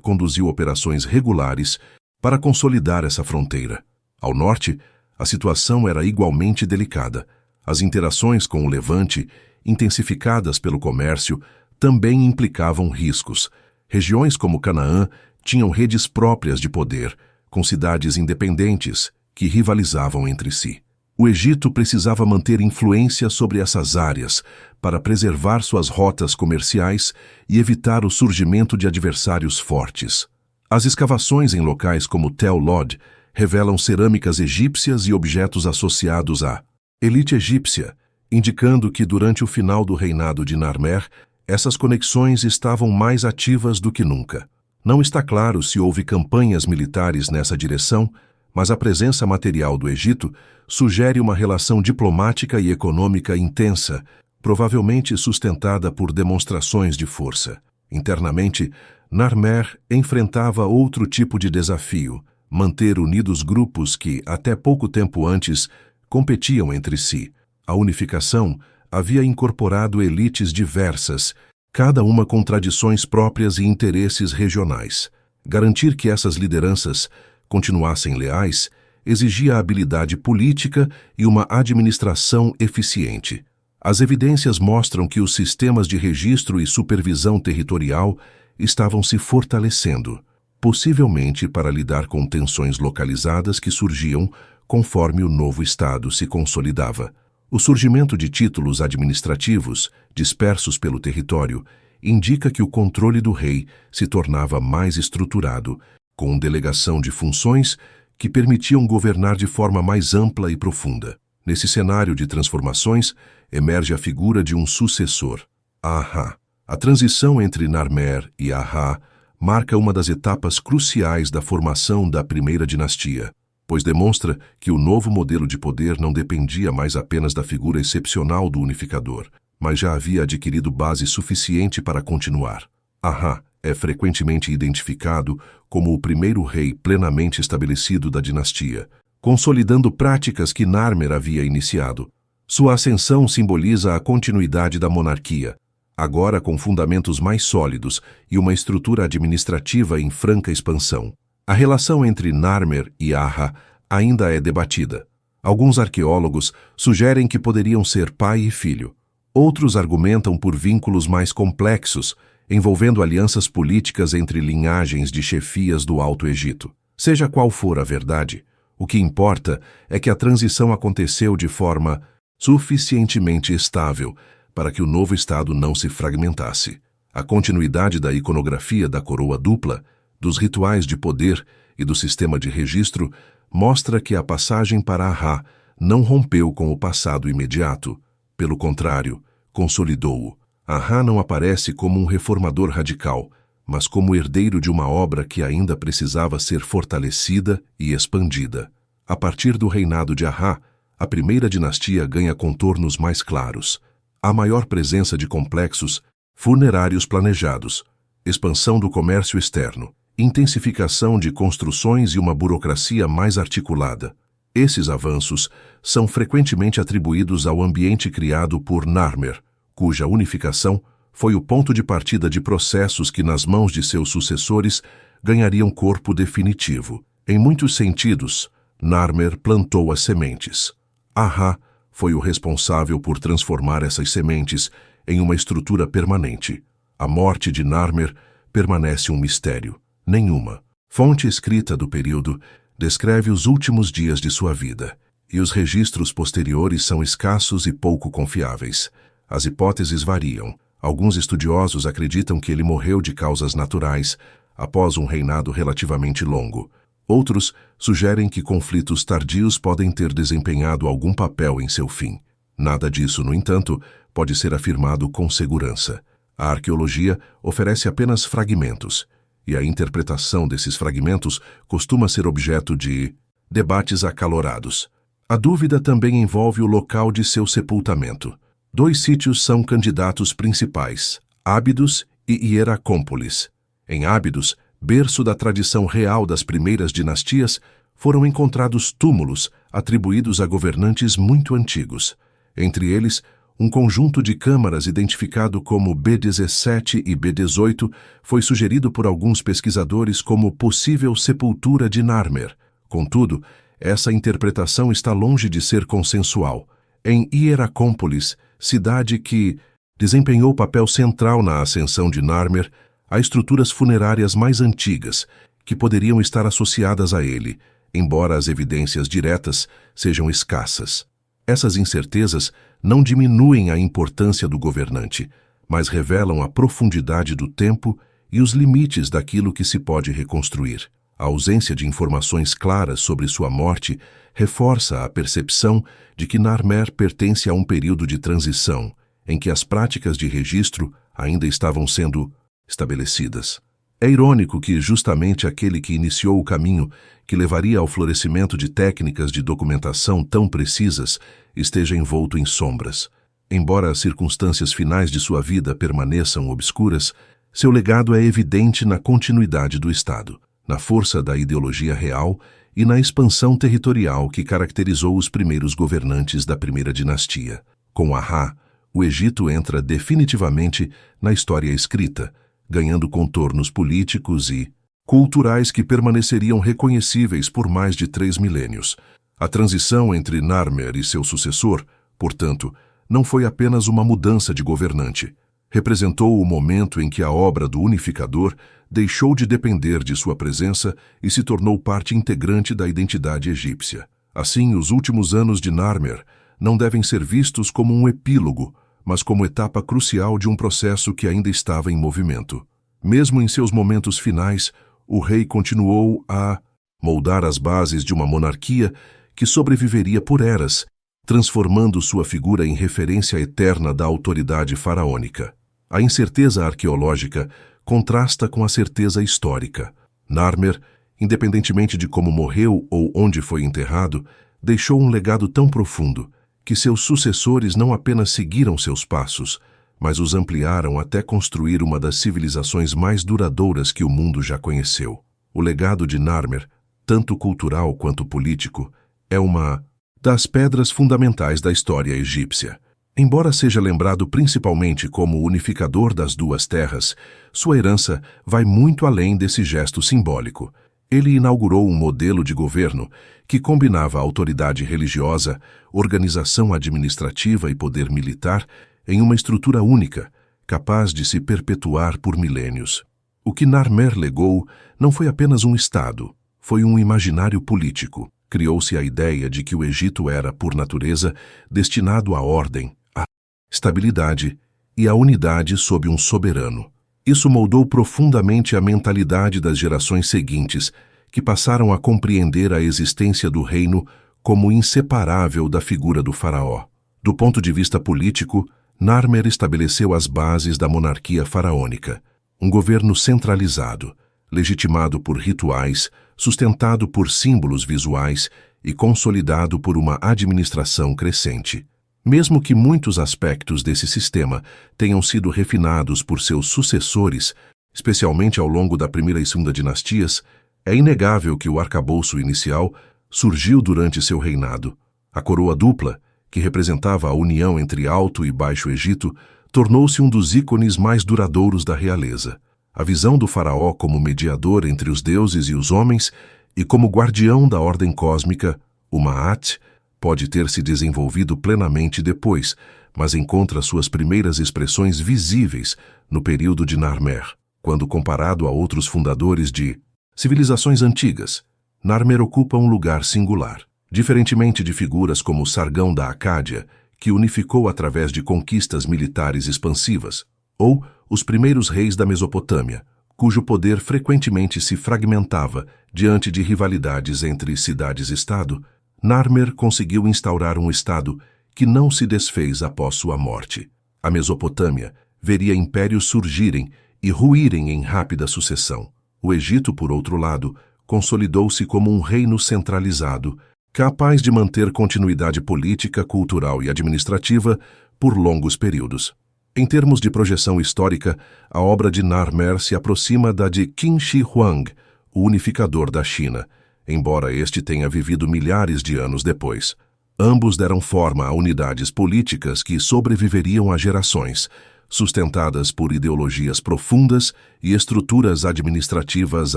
conduziu operações regulares para consolidar essa fronteira. Ao norte, a situação era igualmente delicada. As interações com o Levante, intensificadas pelo comércio, também implicavam riscos. Regiões como Canaã tinham redes próprias de poder, com cidades independentes que rivalizavam entre si. O Egito precisava manter influência sobre essas áreas para preservar suas rotas comerciais e evitar o surgimento de adversários fortes. As escavações em locais como Tel Lod revelam cerâmicas egípcias e objetos associados à elite egípcia, indicando que durante o final do reinado de Narmer, essas conexões estavam mais ativas do que nunca. Não está claro se houve campanhas militares nessa direção, mas a presença material do Egito sugere uma relação diplomática e econômica intensa, provavelmente sustentada por demonstrações de força. Internamente, Narmer enfrentava outro tipo de desafio: manter unidos grupos que, até pouco tempo antes, competiam entre si. A unificação havia incorporado elites diversas, cada uma com tradições próprias e interesses regionais. Garantir que essas lideranças continuassem leais exigia habilidade política e uma administração eficiente. As evidências mostram que os sistemas de registro e supervisão territorial estavam se fortalecendo, possivelmente para lidar com tensões localizadas que surgiam conforme o novo Estado se consolidava. O surgimento de títulos administrativos, dispersos pelo território, indica que o controle do rei se tornava mais estruturado, com delegação de funções que permitiam governar de forma mais ampla e profunda. Nesse cenário de transformações, emerge a figura de um sucessor, Aha. A transição entre Narmer e Aha marca uma das etapas cruciais da formação da primeira dinastia, pois demonstra que o novo modelo de poder não dependia mais apenas da figura excepcional do unificador, mas já havia adquirido base suficiente para continuar. Aha é frequentemente identificado como o primeiro rei plenamente estabelecido da dinastia, consolidando práticas que Narmer havia iniciado. Sua ascensão simboliza a continuidade da monarquia, agora com fundamentos mais sólidos e uma estrutura administrativa em franca expansão. A relação entre Narmer e Aha ainda é debatida. Alguns arqueólogos sugerem que poderiam ser pai e filho. Outros argumentam por vínculos mais complexos, envolvendo alianças políticas entre linhagens de chefias do Alto Egito. Seja qual for a verdade, o que importa é que a transição aconteceu de forma suficientemente estável para que o novo Estado não se fragmentasse. A continuidade da iconografia da coroa dupla, dos rituais de poder e do sistema de registro mostra que a passagem para Aha não rompeu com o passado imediato. Pelo contrário, consolidou-o. Aha não aparece como um reformador radical, mas como herdeiro de uma obra que ainda precisava ser fortalecida e expandida. A partir do reinado de Aha, a primeira dinastia ganha contornos mais claros. Há maior presença de complexos funerários planejados, expansão do comércio externo, intensificação de construções e uma burocracia mais articulada. Esses avanços são frequentemente atribuídos ao ambiente criado por Narmer, cuja unificação foi o ponto de partida de processos que, nas mãos de seus sucessores, ganhariam corpo definitivo. Em muitos sentidos, Narmer plantou as sementes. Aha foi o responsável por transformar essas sementes em uma estrutura permanente. A morte de Narmer permanece um mistério. Nenhuma fonte escrita do período descreve os últimos dias de sua vida, e os registros posteriores são escassos e pouco confiáveis. As hipóteses variam. Alguns estudiosos acreditam que ele morreu de causas naturais, após um reinado relativamente longo. Outros sugerem que conflitos tardios podem ter desempenhado algum papel em seu fim. Nada disso, no entanto, pode ser afirmado com segurança. A arqueologia oferece apenas fragmentos, e a interpretação desses fragmentos costuma ser objeto de debates acalorados. A dúvida também envolve o local de seu sepultamento. 2 sítios são candidatos principais, Ábidos e Hieracómpolis. Em Ábidos, berço da tradição real das primeiras dinastias, foram encontrados túmulos atribuídos a governantes muito antigos. Entre eles, um conjunto de câmaras identificado como B17 e B18 foi sugerido por alguns pesquisadores como possível sepultura de Narmer. Contudo, essa interpretação está longe de ser consensual. Em Hieracómpolis, cidade que desempenhou papel central na ascensão de Narmer, há estruturas funerárias mais antigas que poderiam estar associadas a ele, embora as evidências diretas sejam escassas. Essas incertezas não diminuem a importância do governante, mas revelam a profundidade do tempo e os limites daquilo que se pode reconstruir. A ausência de informações claras sobre sua morte reforça a percepção de que Narmer pertence a um período de transição, em que as práticas de registro ainda estavam sendo estabelecidas. É irônico que justamente aquele que iniciou o caminho que levaria ao florescimento de técnicas de documentação tão precisas esteja envolto em sombras. Embora as circunstâncias finais de sua vida permaneçam obscuras, seu legado é evidente na continuidade do Estado, na força da ideologia real e na expansão territorial que caracterizou os primeiros governantes da primeira dinastia. Com Ahá, o Egito entra definitivamente na história escrita, ganhando contornos políticos e culturais que permaneceriam reconhecíveis por mais de 3 milênios. A transição entre Narmer e seu sucessor, portanto, não foi apenas uma mudança de governante. Representou o momento em que a obra do unificador deixou de depender de sua presença e se tornou parte integrante da identidade egípcia. Assim, os últimos anos de Narmer não devem ser vistos como um epílogo, mas como etapa crucial de um processo que ainda estava em movimento. Mesmo em seus momentos finais, o rei continuou a moldar as bases de uma monarquia que sobreviveria por eras, transformando sua figura em referência eterna da autoridade faraônica. A incerteza arqueológica contrasta com a certeza histórica. Narmer, independentemente de como morreu ou onde foi enterrado, deixou um legado tão profundo que seus sucessores não apenas seguiram seus passos, mas os ampliaram até construir uma das civilizações mais duradouras que o mundo já conheceu. O legado de Narmer, tanto cultural quanto político, é uma das pedras fundamentais da história egípcia. Embora seja lembrado principalmente como o unificador das 2 terras, sua herança vai muito além desse gesto simbólico. Ele inaugurou um modelo de governo que combinava autoridade religiosa, organização administrativa e poder militar em uma estrutura única, capaz de se perpetuar por milênios. O que Narmer legou não foi apenas um Estado, foi um imaginário político. Criou-se a ideia de que o Egito era, por natureza, destinado à ordem, à estabilidade e à unidade sob um soberano. Isso moldou profundamente a mentalidade das gerações seguintes, que passaram a compreender a existência do reino como inseparável da figura do faraó. Do ponto de vista político, Narmer estabeleceu as bases da monarquia faraônica, um governo centralizado, legitimado por rituais, sustentado por símbolos visuais e consolidado por uma administração crescente. Mesmo que muitos aspectos desse sistema tenham sido refinados por seus sucessores, especialmente ao longo da primeira e segunda dinastias, é inegável que o arcabouço inicial surgiu durante seu reinado. A coroa dupla, que representava a união entre Alto e Baixo Egito, tornou-se um dos ícones mais duradouros da realeza. A visão do faraó como mediador entre os deuses e os homens e como guardião da ordem cósmica, o Ma'at, pode ter se desenvolvido plenamente depois, mas encontra suas primeiras expressões visíveis no período de Narmer. Quando comparado a outros fundadores de civilizações antigas, Narmer ocupa um lugar singular. Diferentemente de figuras como Sargão da Acádia, que unificou através de conquistas militares expansivas, ou os primeiros reis da Mesopotâmia, cujo poder frequentemente se fragmentava diante de rivalidades entre cidades-estado, Narmer conseguiu instaurar um Estado que não se desfez após sua morte. A Mesopotâmia veria impérios surgirem e ruírem em rápida sucessão. O Egito, por outro lado, consolidou-se como um reino centralizado, capaz de manter continuidade política, cultural e administrativa por longos períodos. Em termos de projeção histórica, a obra de Narmer se aproxima da de Qin Shi Huang, o unificador da China, embora este tenha vivido milhares de anos depois. Ambos deram forma a unidades políticas que sobreviveriam a gerações, sustentadas por ideologias profundas e estruturas administrativas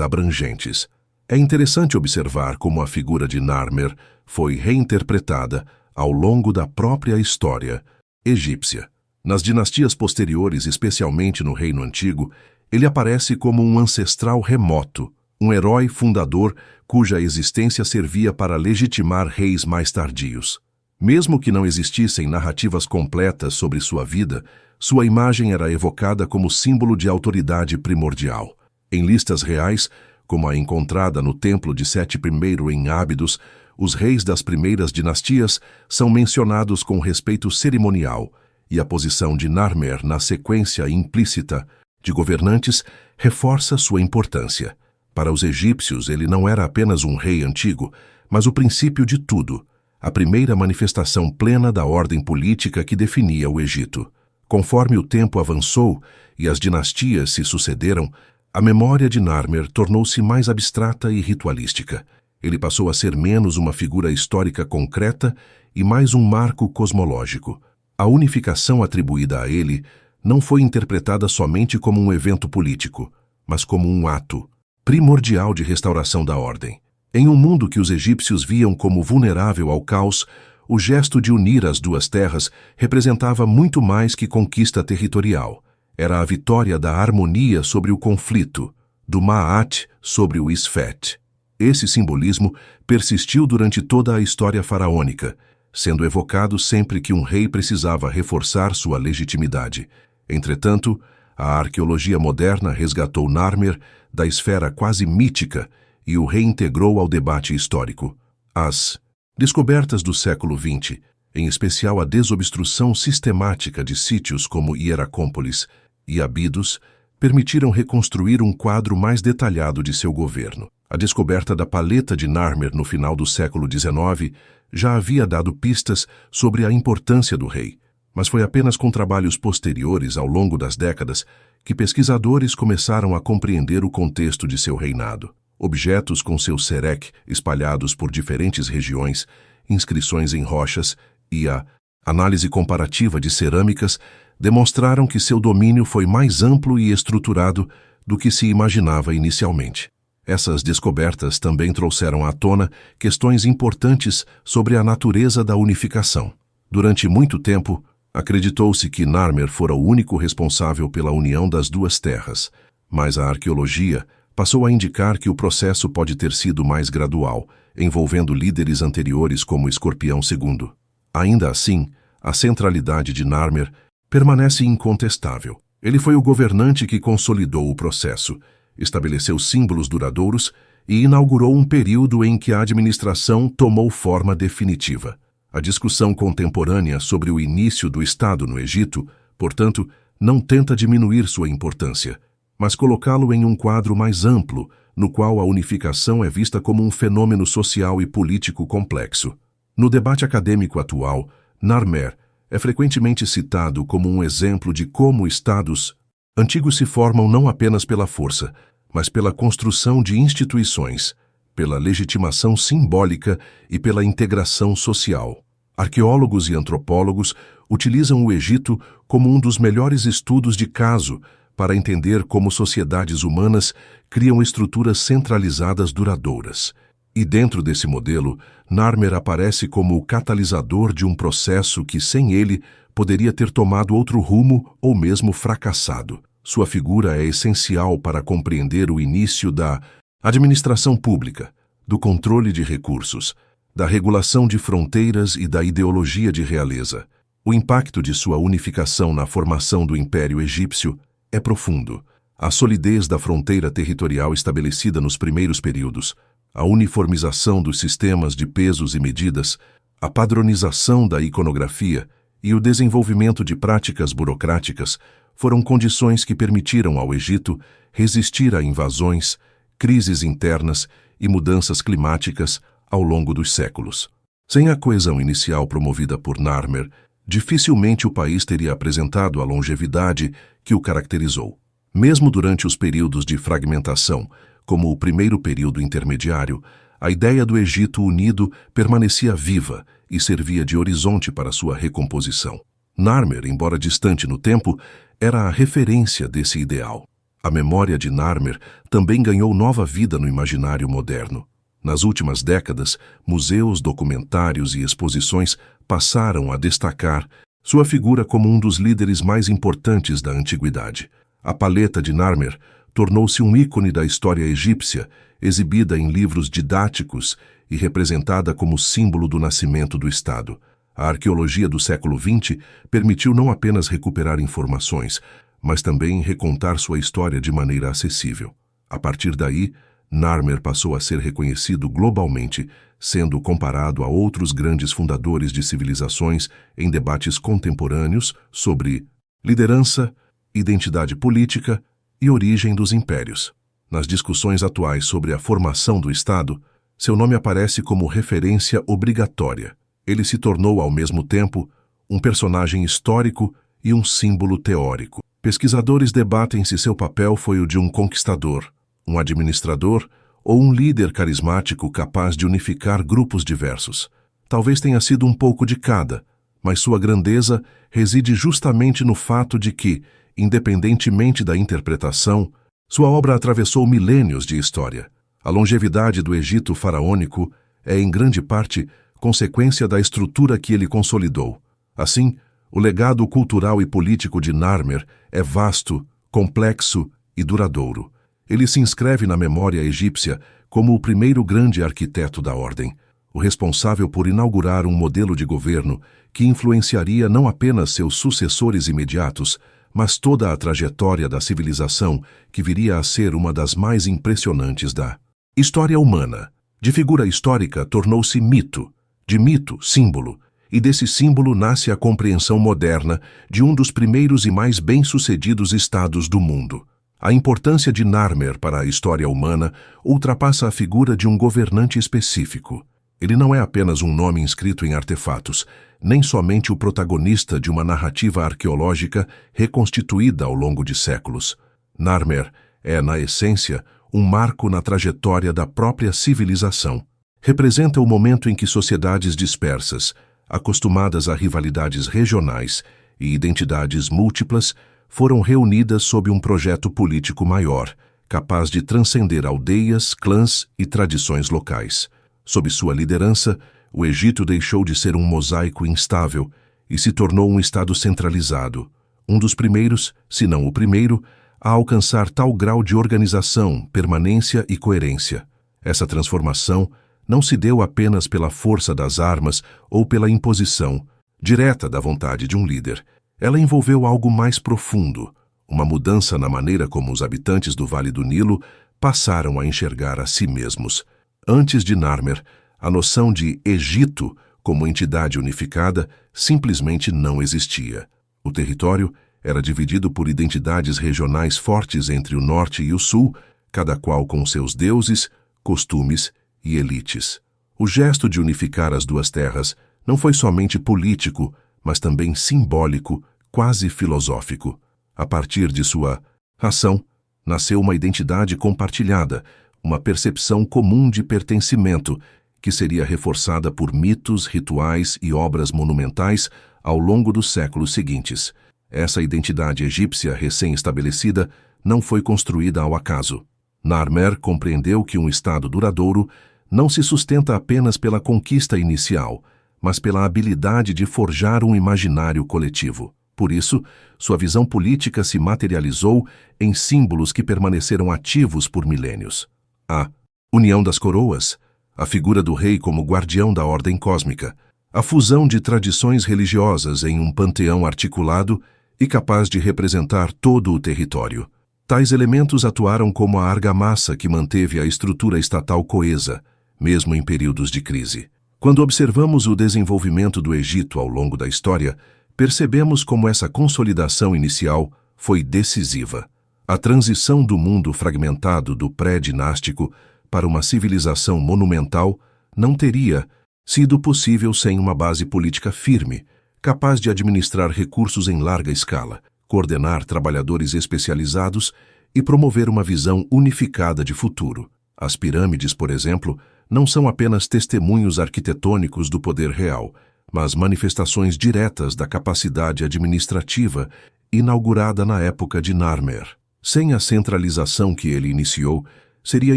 abrangentes. É interessante observar como a figura de Narmer foi reinterpretada ao longo da própria história egípcia. Nas dinastias posteriores, especialmente no Reino Antigo, ele aparece como um ancestral remoto, um herói fundador cuja existência servia para legitimar reis mais tardios. Mesmo que não existissem narrativas completas sobre sua vida, sua imagem era evocada como símbolo de autoridade primordial. Em listas reais, como a encontrada no Templo de Sete I em Ábidos, os reis das primeiras dinastias são mencionados com respeito cerimonial, e a posição de Narmer na sequência implícita de governantes reforça sua importância. Para os egípcios, ele não era apenas um rei antigo, mas o princípio de tudo, a primeira manifestação plena da ordem política que definia o Egito. Conforme o tempo avançou e as dinastias se sucederam, a memória de Narmer tornou-se mais abstrata e ritualística. Ele passou a ser menos uma figura histórica concreta e mais um marco cosmológico. A unificação atribuída a ele não foi interpretada somente como um evento político, mas como um ato primordial de restauração da ordem. Em um mundo que os egípcios viam como vulnerável ao caos, o gesto de unir as duas terras representava muito mais que conquista territorial. Era a vitória da harmonia sobre o conflito, do Ma'at sobre o Isfet. Esse simbolismo persistiu durante toda a história faraônica, sendo evocado sempre que um rei precisava reforçar sua legitimidade. Entretanto, a arqueologia moderna resgatou Narmer da esfera quase mítica e o reintegrou ao debate histórico. As descobertas do século XX, em especial a desobstrução sistemática de sítios como Hieracómpolis e Abidos, permitiram reconstruir um quadro mais detalhado de seu governo. A descoberta da paleta de Narmer no final do século XIX já havia dado pistas sobre a importância do rei, mas foi apenas com trabalhos posteriores ao longo das décadas que pesquisadores começaram a compreender o contexto de seu reinado. Objetos com seu serec espalhados por diferentes regiões, inscrições em rochas e a análise comparativa de cerâmicas demonstraram que seu domínio foi mais amplo e estruturado do que se imaginava inicialmente. Essas descobertas também trouxeram à tona questões importantes sobre a natureza da unificação. Durante muito tempo, acreditou-se que Narmer fora o único responsável pela união das duas terras, mas a arqueologia passou a indicar que o processo pode ter sido mais gradual, envolvendo líderes anteriores como Escorpião II. Ainda assim, a centralidade de Narmer permanece incontestável. Ele foi o governante que consolidou o processo, estabeleceu símbolos duradouros e inaugurou um período em que a administração tomou forma definitiva. A discussão contemporânea sobre o início do Estado no Egito, portanto, não tenta diminuir sua importância, mas colocá-lo em um quadro mais amplo, no qual a unificação é vista como um fenômeno social e político complexo. No debate acadêmico atual, Narmer é frequentemente citado como um exemplo de como estados antigos se formam não apenas pela força, mas pela construção de instituições, pela legitimação simbólica e pela integração social. Arqueólogos e antropólogos utilizam o Egito como um dos melhores estudos de caso para entender como sociedades humanas criam estruturas centralizadas duradouras. E dentro desse modelo, Narmer aparece como o catalisador de um processo que, sem ele, poderia ter tomado outro rumo ou mesmo fracassado. Sua figura é essencial para compreender o início da administração pública, do controle de recursos, da regulação de fronteiras e da ideologia de realeza. O impacto de sua unificação na formação do Império Egípcio é profundo. A solidez da fronteira territorial estabelecida nos primeiros períodos, a uniformização dos sistemas de pesos e medidas, a padronização da iconografia e o desenvolvimento de práticas burocráticas foram condições que permitiram ao Egito resistir a invasões, crises internas e mudanças climáticas ao longo dos séculos. Sem a coesão inicial promovida por Narmer, dificilmente o país teria apresentado a longevidade que o caracterizou. Mesmo durante os períodos de fragmentação, como o primeiro período intermediário, a ideia do Egito unido permanecia viva e servia de horizonte para sua recomposição. Narmer, embora distante no tempo, era a referência desse ideal. A memória de Narmer também ganhou nova vida no imaginário moderno. Nas últimas décadas, museus, documentários e exposições passaram a destacar sua figura como um dos líderes mais importantes da antiguidade. A paleta de Narmer tornou-se um ícone da história egípcia, exibida em livros didáticos e representada como símbolo do nascimento do Estado. A arqueologia do século XX permitiu não apenas recuperar informações, mas também recontar sua história de maneira acessível. A partir daí, Narmer passou a ser reconhecido globalmente, sendo comparado a outros grandes fundadores de civilizações em debates contemporâneos sobre liderança, identidade política e origem dos impérios. Nas discussões atuais sobre a formação do Estado, seu nome aparece como referência obrigatória. Ele se tornou, ao mesmo tempo, um personagem histórico e um símbolo teórico. Pesquisadores debatem se seu papel foi o de um conquistador, um administrador ou um líder carismático capaz de unificar grupos diversos. Talvez tenha sido um pouco de cada, mas sua grandeza reside justamente no fato de que, independentemente da interpretação, sua obra atravessou milênios de história. A longevidade do Egito faraônico é, em grande parte, consequência da estrutura que ele consolidou. Assim, o legado cultural e político de Narmer é vasto, complexo e duradouro. Ele se inscreve na memória egípcia como o primeiro grande arquiteto da ordem, o responsável por inaugurar um modelo de governo que influenciaria não apenas seus sucessores imediatos, mas toda a trajetória da civilização que viria a ser uma das mais impressionantes da história humana. De figura histórica tornou-se mito, de mito, símbolo, e desse símbolo nasce a compreensão moderna de um dos primeiros e mais bem-sucedidos estados do mundo. A importância de Narmer para a história humana ultrapassa a figura de um governante específico. Ele não é apenas um nome inscrito em artefatos, nem somente o protagonista de uma narrativa arqueológica reconstituída ao longo de séculos. Narmer é, na essência, um marco na trajetória da própria civilização. Representa o momento em que sociedades dispersas, acostumadas a rivalidades regionais e identidades múltiplas, foram reunidas sob um projeto político maior, capaz de transcender aldeias, clãs e tradições locais. Sob sua liderança, o Egito deixou de ser um mosaico instável e se tornou um estado centralizado, um dos primeiros, se não o primeiro, a alcançar tal grau de organização, permanência e coerência. Essa transformação não se deu apenas pela força das armas ou pela imposição direta da vontade de um líder. Ela envolveu algo mais profundo, uma mudança na maneira como os habitantes do Vale do Nilo passaram a enxergar a si mesmos. Antes de Narmer, a noção de Egito como entidade unificada simplesmente não existia. O território era dividido por identidades regionais fortes entre o norte e o sul, cada qual com seus deuses, costumes e elites. O gesto de unificar as duas terras não foi somente político, mas também simbólico, quase filosófico. A partir de sua ação, nasceu uma identidade compartilhada, uma percepção comum de pertencimento, que seria reforçada por mitos, rituais e obras monumentais ao longo dos séculos seguintes. Essa identidade egípcia recém-estabelecida não foi construída ao acaso. Narmer compreendeu que um Estado duradouro não se sustenta apenas pela conquista inicial, mas pela habilidade de forjar um imaginário coletivo. Por isso, sua visão política se materializou em símbolos que permaneceram ativos por milênios. A união das coroas, a figura do rei como guardião da ordem cósmica, a fusão de tradições religiosas em um panteão articulado e capaz de representar todo o território. Tais elementos atuaram como a argamassa que manteve a estrutura estatal coesa, mesmo em períodos de crise. Quando observamos o desenvolvimento do Egito ao longo da história, percebemos como essa consolidação inicial foi decisiva. A transição do mundo fragmentado do pré-dinástico para uma civilização monumental não teria sido possível sem uma base política firme, capaz de administrar recursos em larga escala, coordenar trabalhadores especializados e promover uma visão unificada de futuro. As pirâmides, por exemplo, não são apenas testemunhos arquitetônicos do poder real, mas manifestações diretas da capacidade administrativa inaugurada na época de Narmer. Sem a centralização que ele iniciou, seria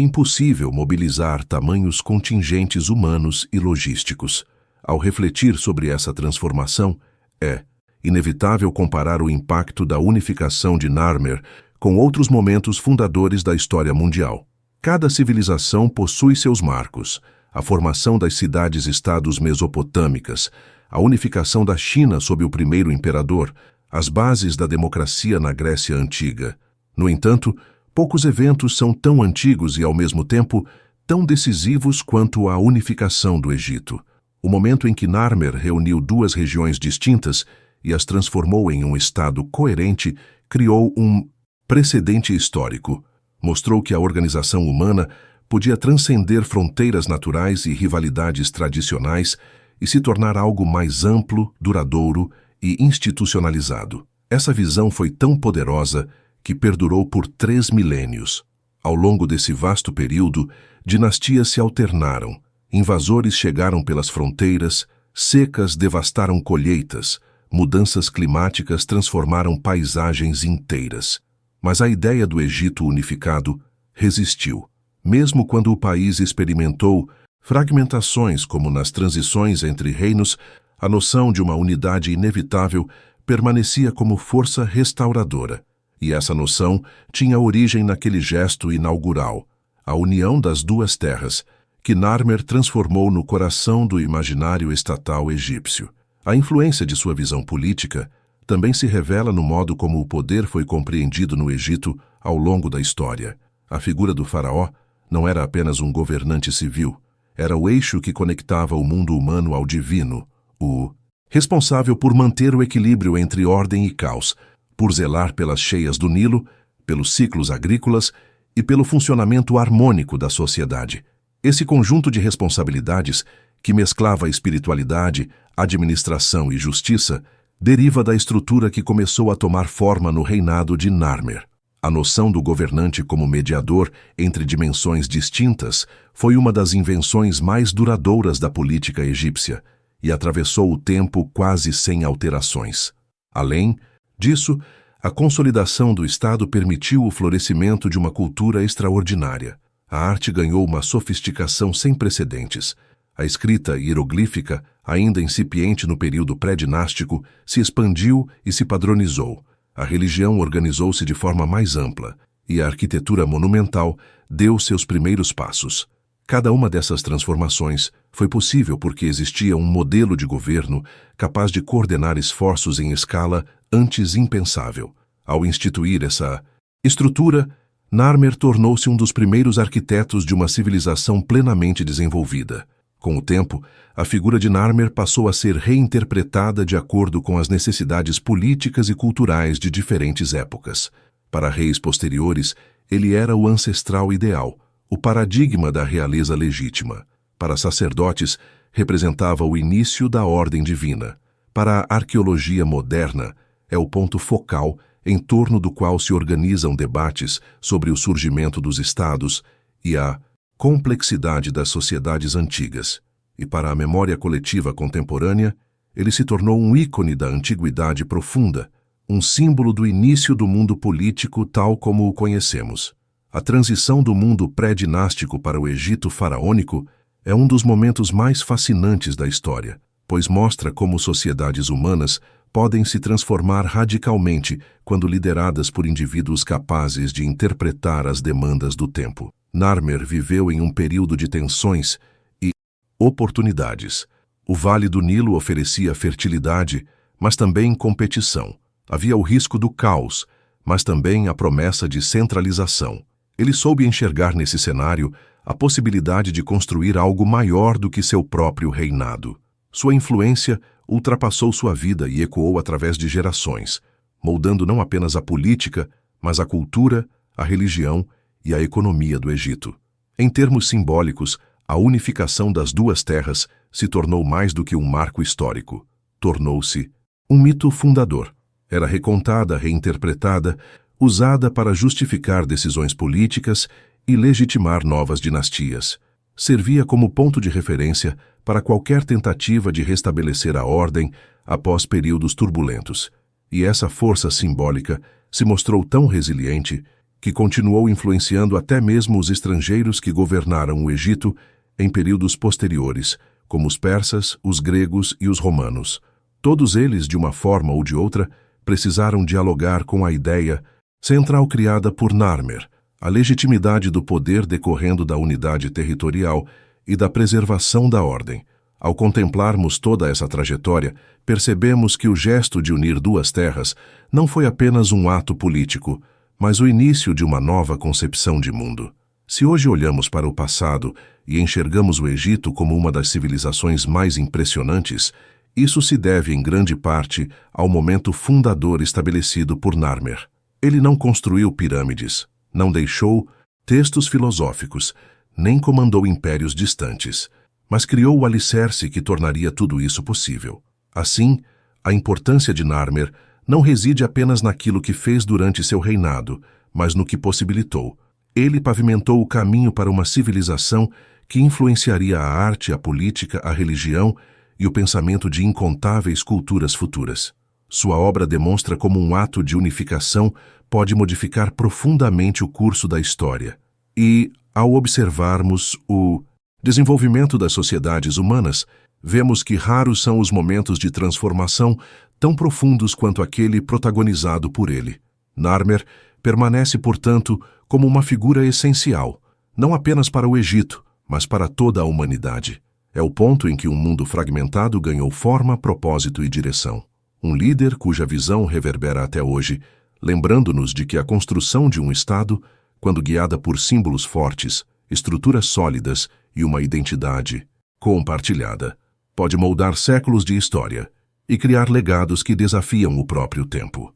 impossível mobilizar tamanhos contingentes humanos e logísticos. Ao refletir sobre essa transformação, é inevitável comparar o impacto da unificação de Narmer com outros momentos fundadores da história mundial. Cada civilização possui seus marcos: a formação das cidades-estados mesopotâmicas, a unificação da China sob o primeiro imperador, as bases da democracia na Grécia Antiga. No entanto, poucos eventos são tão antigos e, ao mesmo tempo, tão decisivos quanto a unificação do Egito. O momento em que Narmer reuniu duas regiões distintas e as transformou em um estado coerente criou um precedente histórico. Mostrou que a organização humana podia transcender fronteiras naturais e rivalidades tradicionais e se tornar algo mais amplo, duradouro e institucionalizado. Essa visão foi tão poderosa que perdurou por 3 milênios. Ao longo desse vasto período, dinastias se alternaram, invasores chegaram pelas fronteiras, secas devastaram colheitas, mudanças climáticas transformaram paisagens inteiras. Mas a ideia do Egito unificado resistiu. Mesmo quando o país experimentou fragmentações como nas transições entre reinos, a noção de uma unidade inevitável permanecia como força restauradora. E essa noção tinha origem naquele gesto inaugural, a união das duas terras, que Narmer transformou no coração do imaginário estatal egípcio. A influência de sua visão política também se revela no modo como o poder foi compreendido no Egito ao longo da história. A figura do faraó não era apenas um governante civil, era o eixo que conectava o mundo humano ao divino, o responsável por manter o equilíbrio entre ordem e caos, por zelar pelas cheias do Nilo, pelos ciclos agrícolas e pelo funcionamento harmônico da sociedade. Esse conjunto de responsabilidades, que mesclava espiritualidade, administração e justiça, deriva da estrutura que começou a tomar forma no reinado de Narmer. A noção do governante como mediador entre dimensões distintas foi uma das invenções mais duradouras da política egípcia e atravessou o tempo quase sem alterações. Além disso, a consolidação do Estado permitiu o florescimento de uma cultura extraordinária. A arte ganhou uma sofisticação sem precedentes. A escrita hieroglífica, ainda incipiente no período pré-dinástico, se expandiu e se padronizou. A religião organizou-se de forma mais ampla, e a arquitetura monumental deu seus primeiros passos. Cada uma dessas transformações foi possível porque existia um modelo de governo capaz de coordenar esforços em escala antes impensável. Ao instituir essa estrutura, Narmer tornou-se um dos primeiros arquitetos de uma civilização plenamente desenvolvida. Com o tempo, a figura de Narmer passou a ser reinterpretada de acordo com as necessidades políticas e culturais de diferentes épocas. Para reis posteriores, ele era o ancestral ideal, o paradigma da realeza legítima. Para sacerdotes, representava o início da ordem divina. Para a arqueologia moderna, é o ponto focal em torno do qual se organizam debates sobre o surgimento dos estados e a complexidade das sociedades antigas. E para a memória coletiva contemporânea, ele se tornou um ícone da antiguidade profunda, um símbolo do início do mundo político tal como o conhecemos. A transição do mundo pré-dinástico para o Egito faraônico é um dos momentos mais fascinantes da história, pois mostra como sociedades humanas podem se transformar radicalmente quando lideradas por indivíduos capazes de interpretar as demandas do tempo. Narmer viveu em um período de tensões e oportunidades. O Vale do Nilo oferecia fertilidade, mas também competição. Havia o risco do caos, mas também a promessa de centralização. Ele soube enxergar nesse cenário a possibilidade de construir algo maior do que seu próprio reinado. Sua influência ultrapassou sua vida e ecoou através de gerações, moldando não apenas a política, mas a cultura, a religião e a economia do Egito. Em termos simbólicos, a unificação das duas terras se tornou mais do que um marco histórico. Tornou-se um mito fundador. Era recontada, reinterpretada, usada para justificar decisões políticas e legitimar novas dinastias. Servia como ponto de referência para qualquer tentativa de restabelecer a ordem após períodos turbulentos. E essa força simbólica se mostrou tão resiliente que continuou influenciando até mesmo os estrangeiros que governaram o Egito em períodos posteriores, como os persas, os gregos e os romanos. Todos eles, de uma forma ou de outra, precisaram dialogar com a ideia central criada por Narmer, a legitimidade do poder decorrendo da unidade territorial e da preservação da ordem. Ao contemplarmos toda essa trajetória, percebemos que o gesto de unir duas terras não foi apenas um ato político, mas o início de uma nova concepção de mundo. Se hoje olhamos para o passado e enxergamos o Egito como uma das civilizações mais impressionantes, isso se deve em grande parte ao momento fundador estabelecido por Narmer. Ele não construiu pirâmides, não deixou textos filosóficos, nem comandou impérios distantes, mas criou o alicerce que tornaria tudo isso possível. Assim, a importância de Narmer não reside apenas naquilo que fez durante seu reinado, mas no que possibilitou. Ele pavimentou o caminho para uma civilização que influenciaria a arte, a política, a religião e o pensamento de incontáveis culturas futuras. Sua obra demonstra como um ato de unificação pode modificar profundamente o curso da história. E, ao observarmos o desenvolvimento das sociedades humanas, vemos que raros são os momentos de transformação tão profundos quanto aquele protagonizado por ele. Narmer permanece, portanto, como uma figura essencial, não apenas para o Egito, mas para toda a humanidade. É o ponto em que um mundo fragmentado ganhou forma, propósito e direção. Um líder cuja visão reverbera até hoje, lembrando-nos de que a construção de um Estado, quando guiada por símbolos fortes, estruturas sólidas e uma identidade compartilhada, pode moldar séculos de história e criar legados que desafiam o próprio tempo.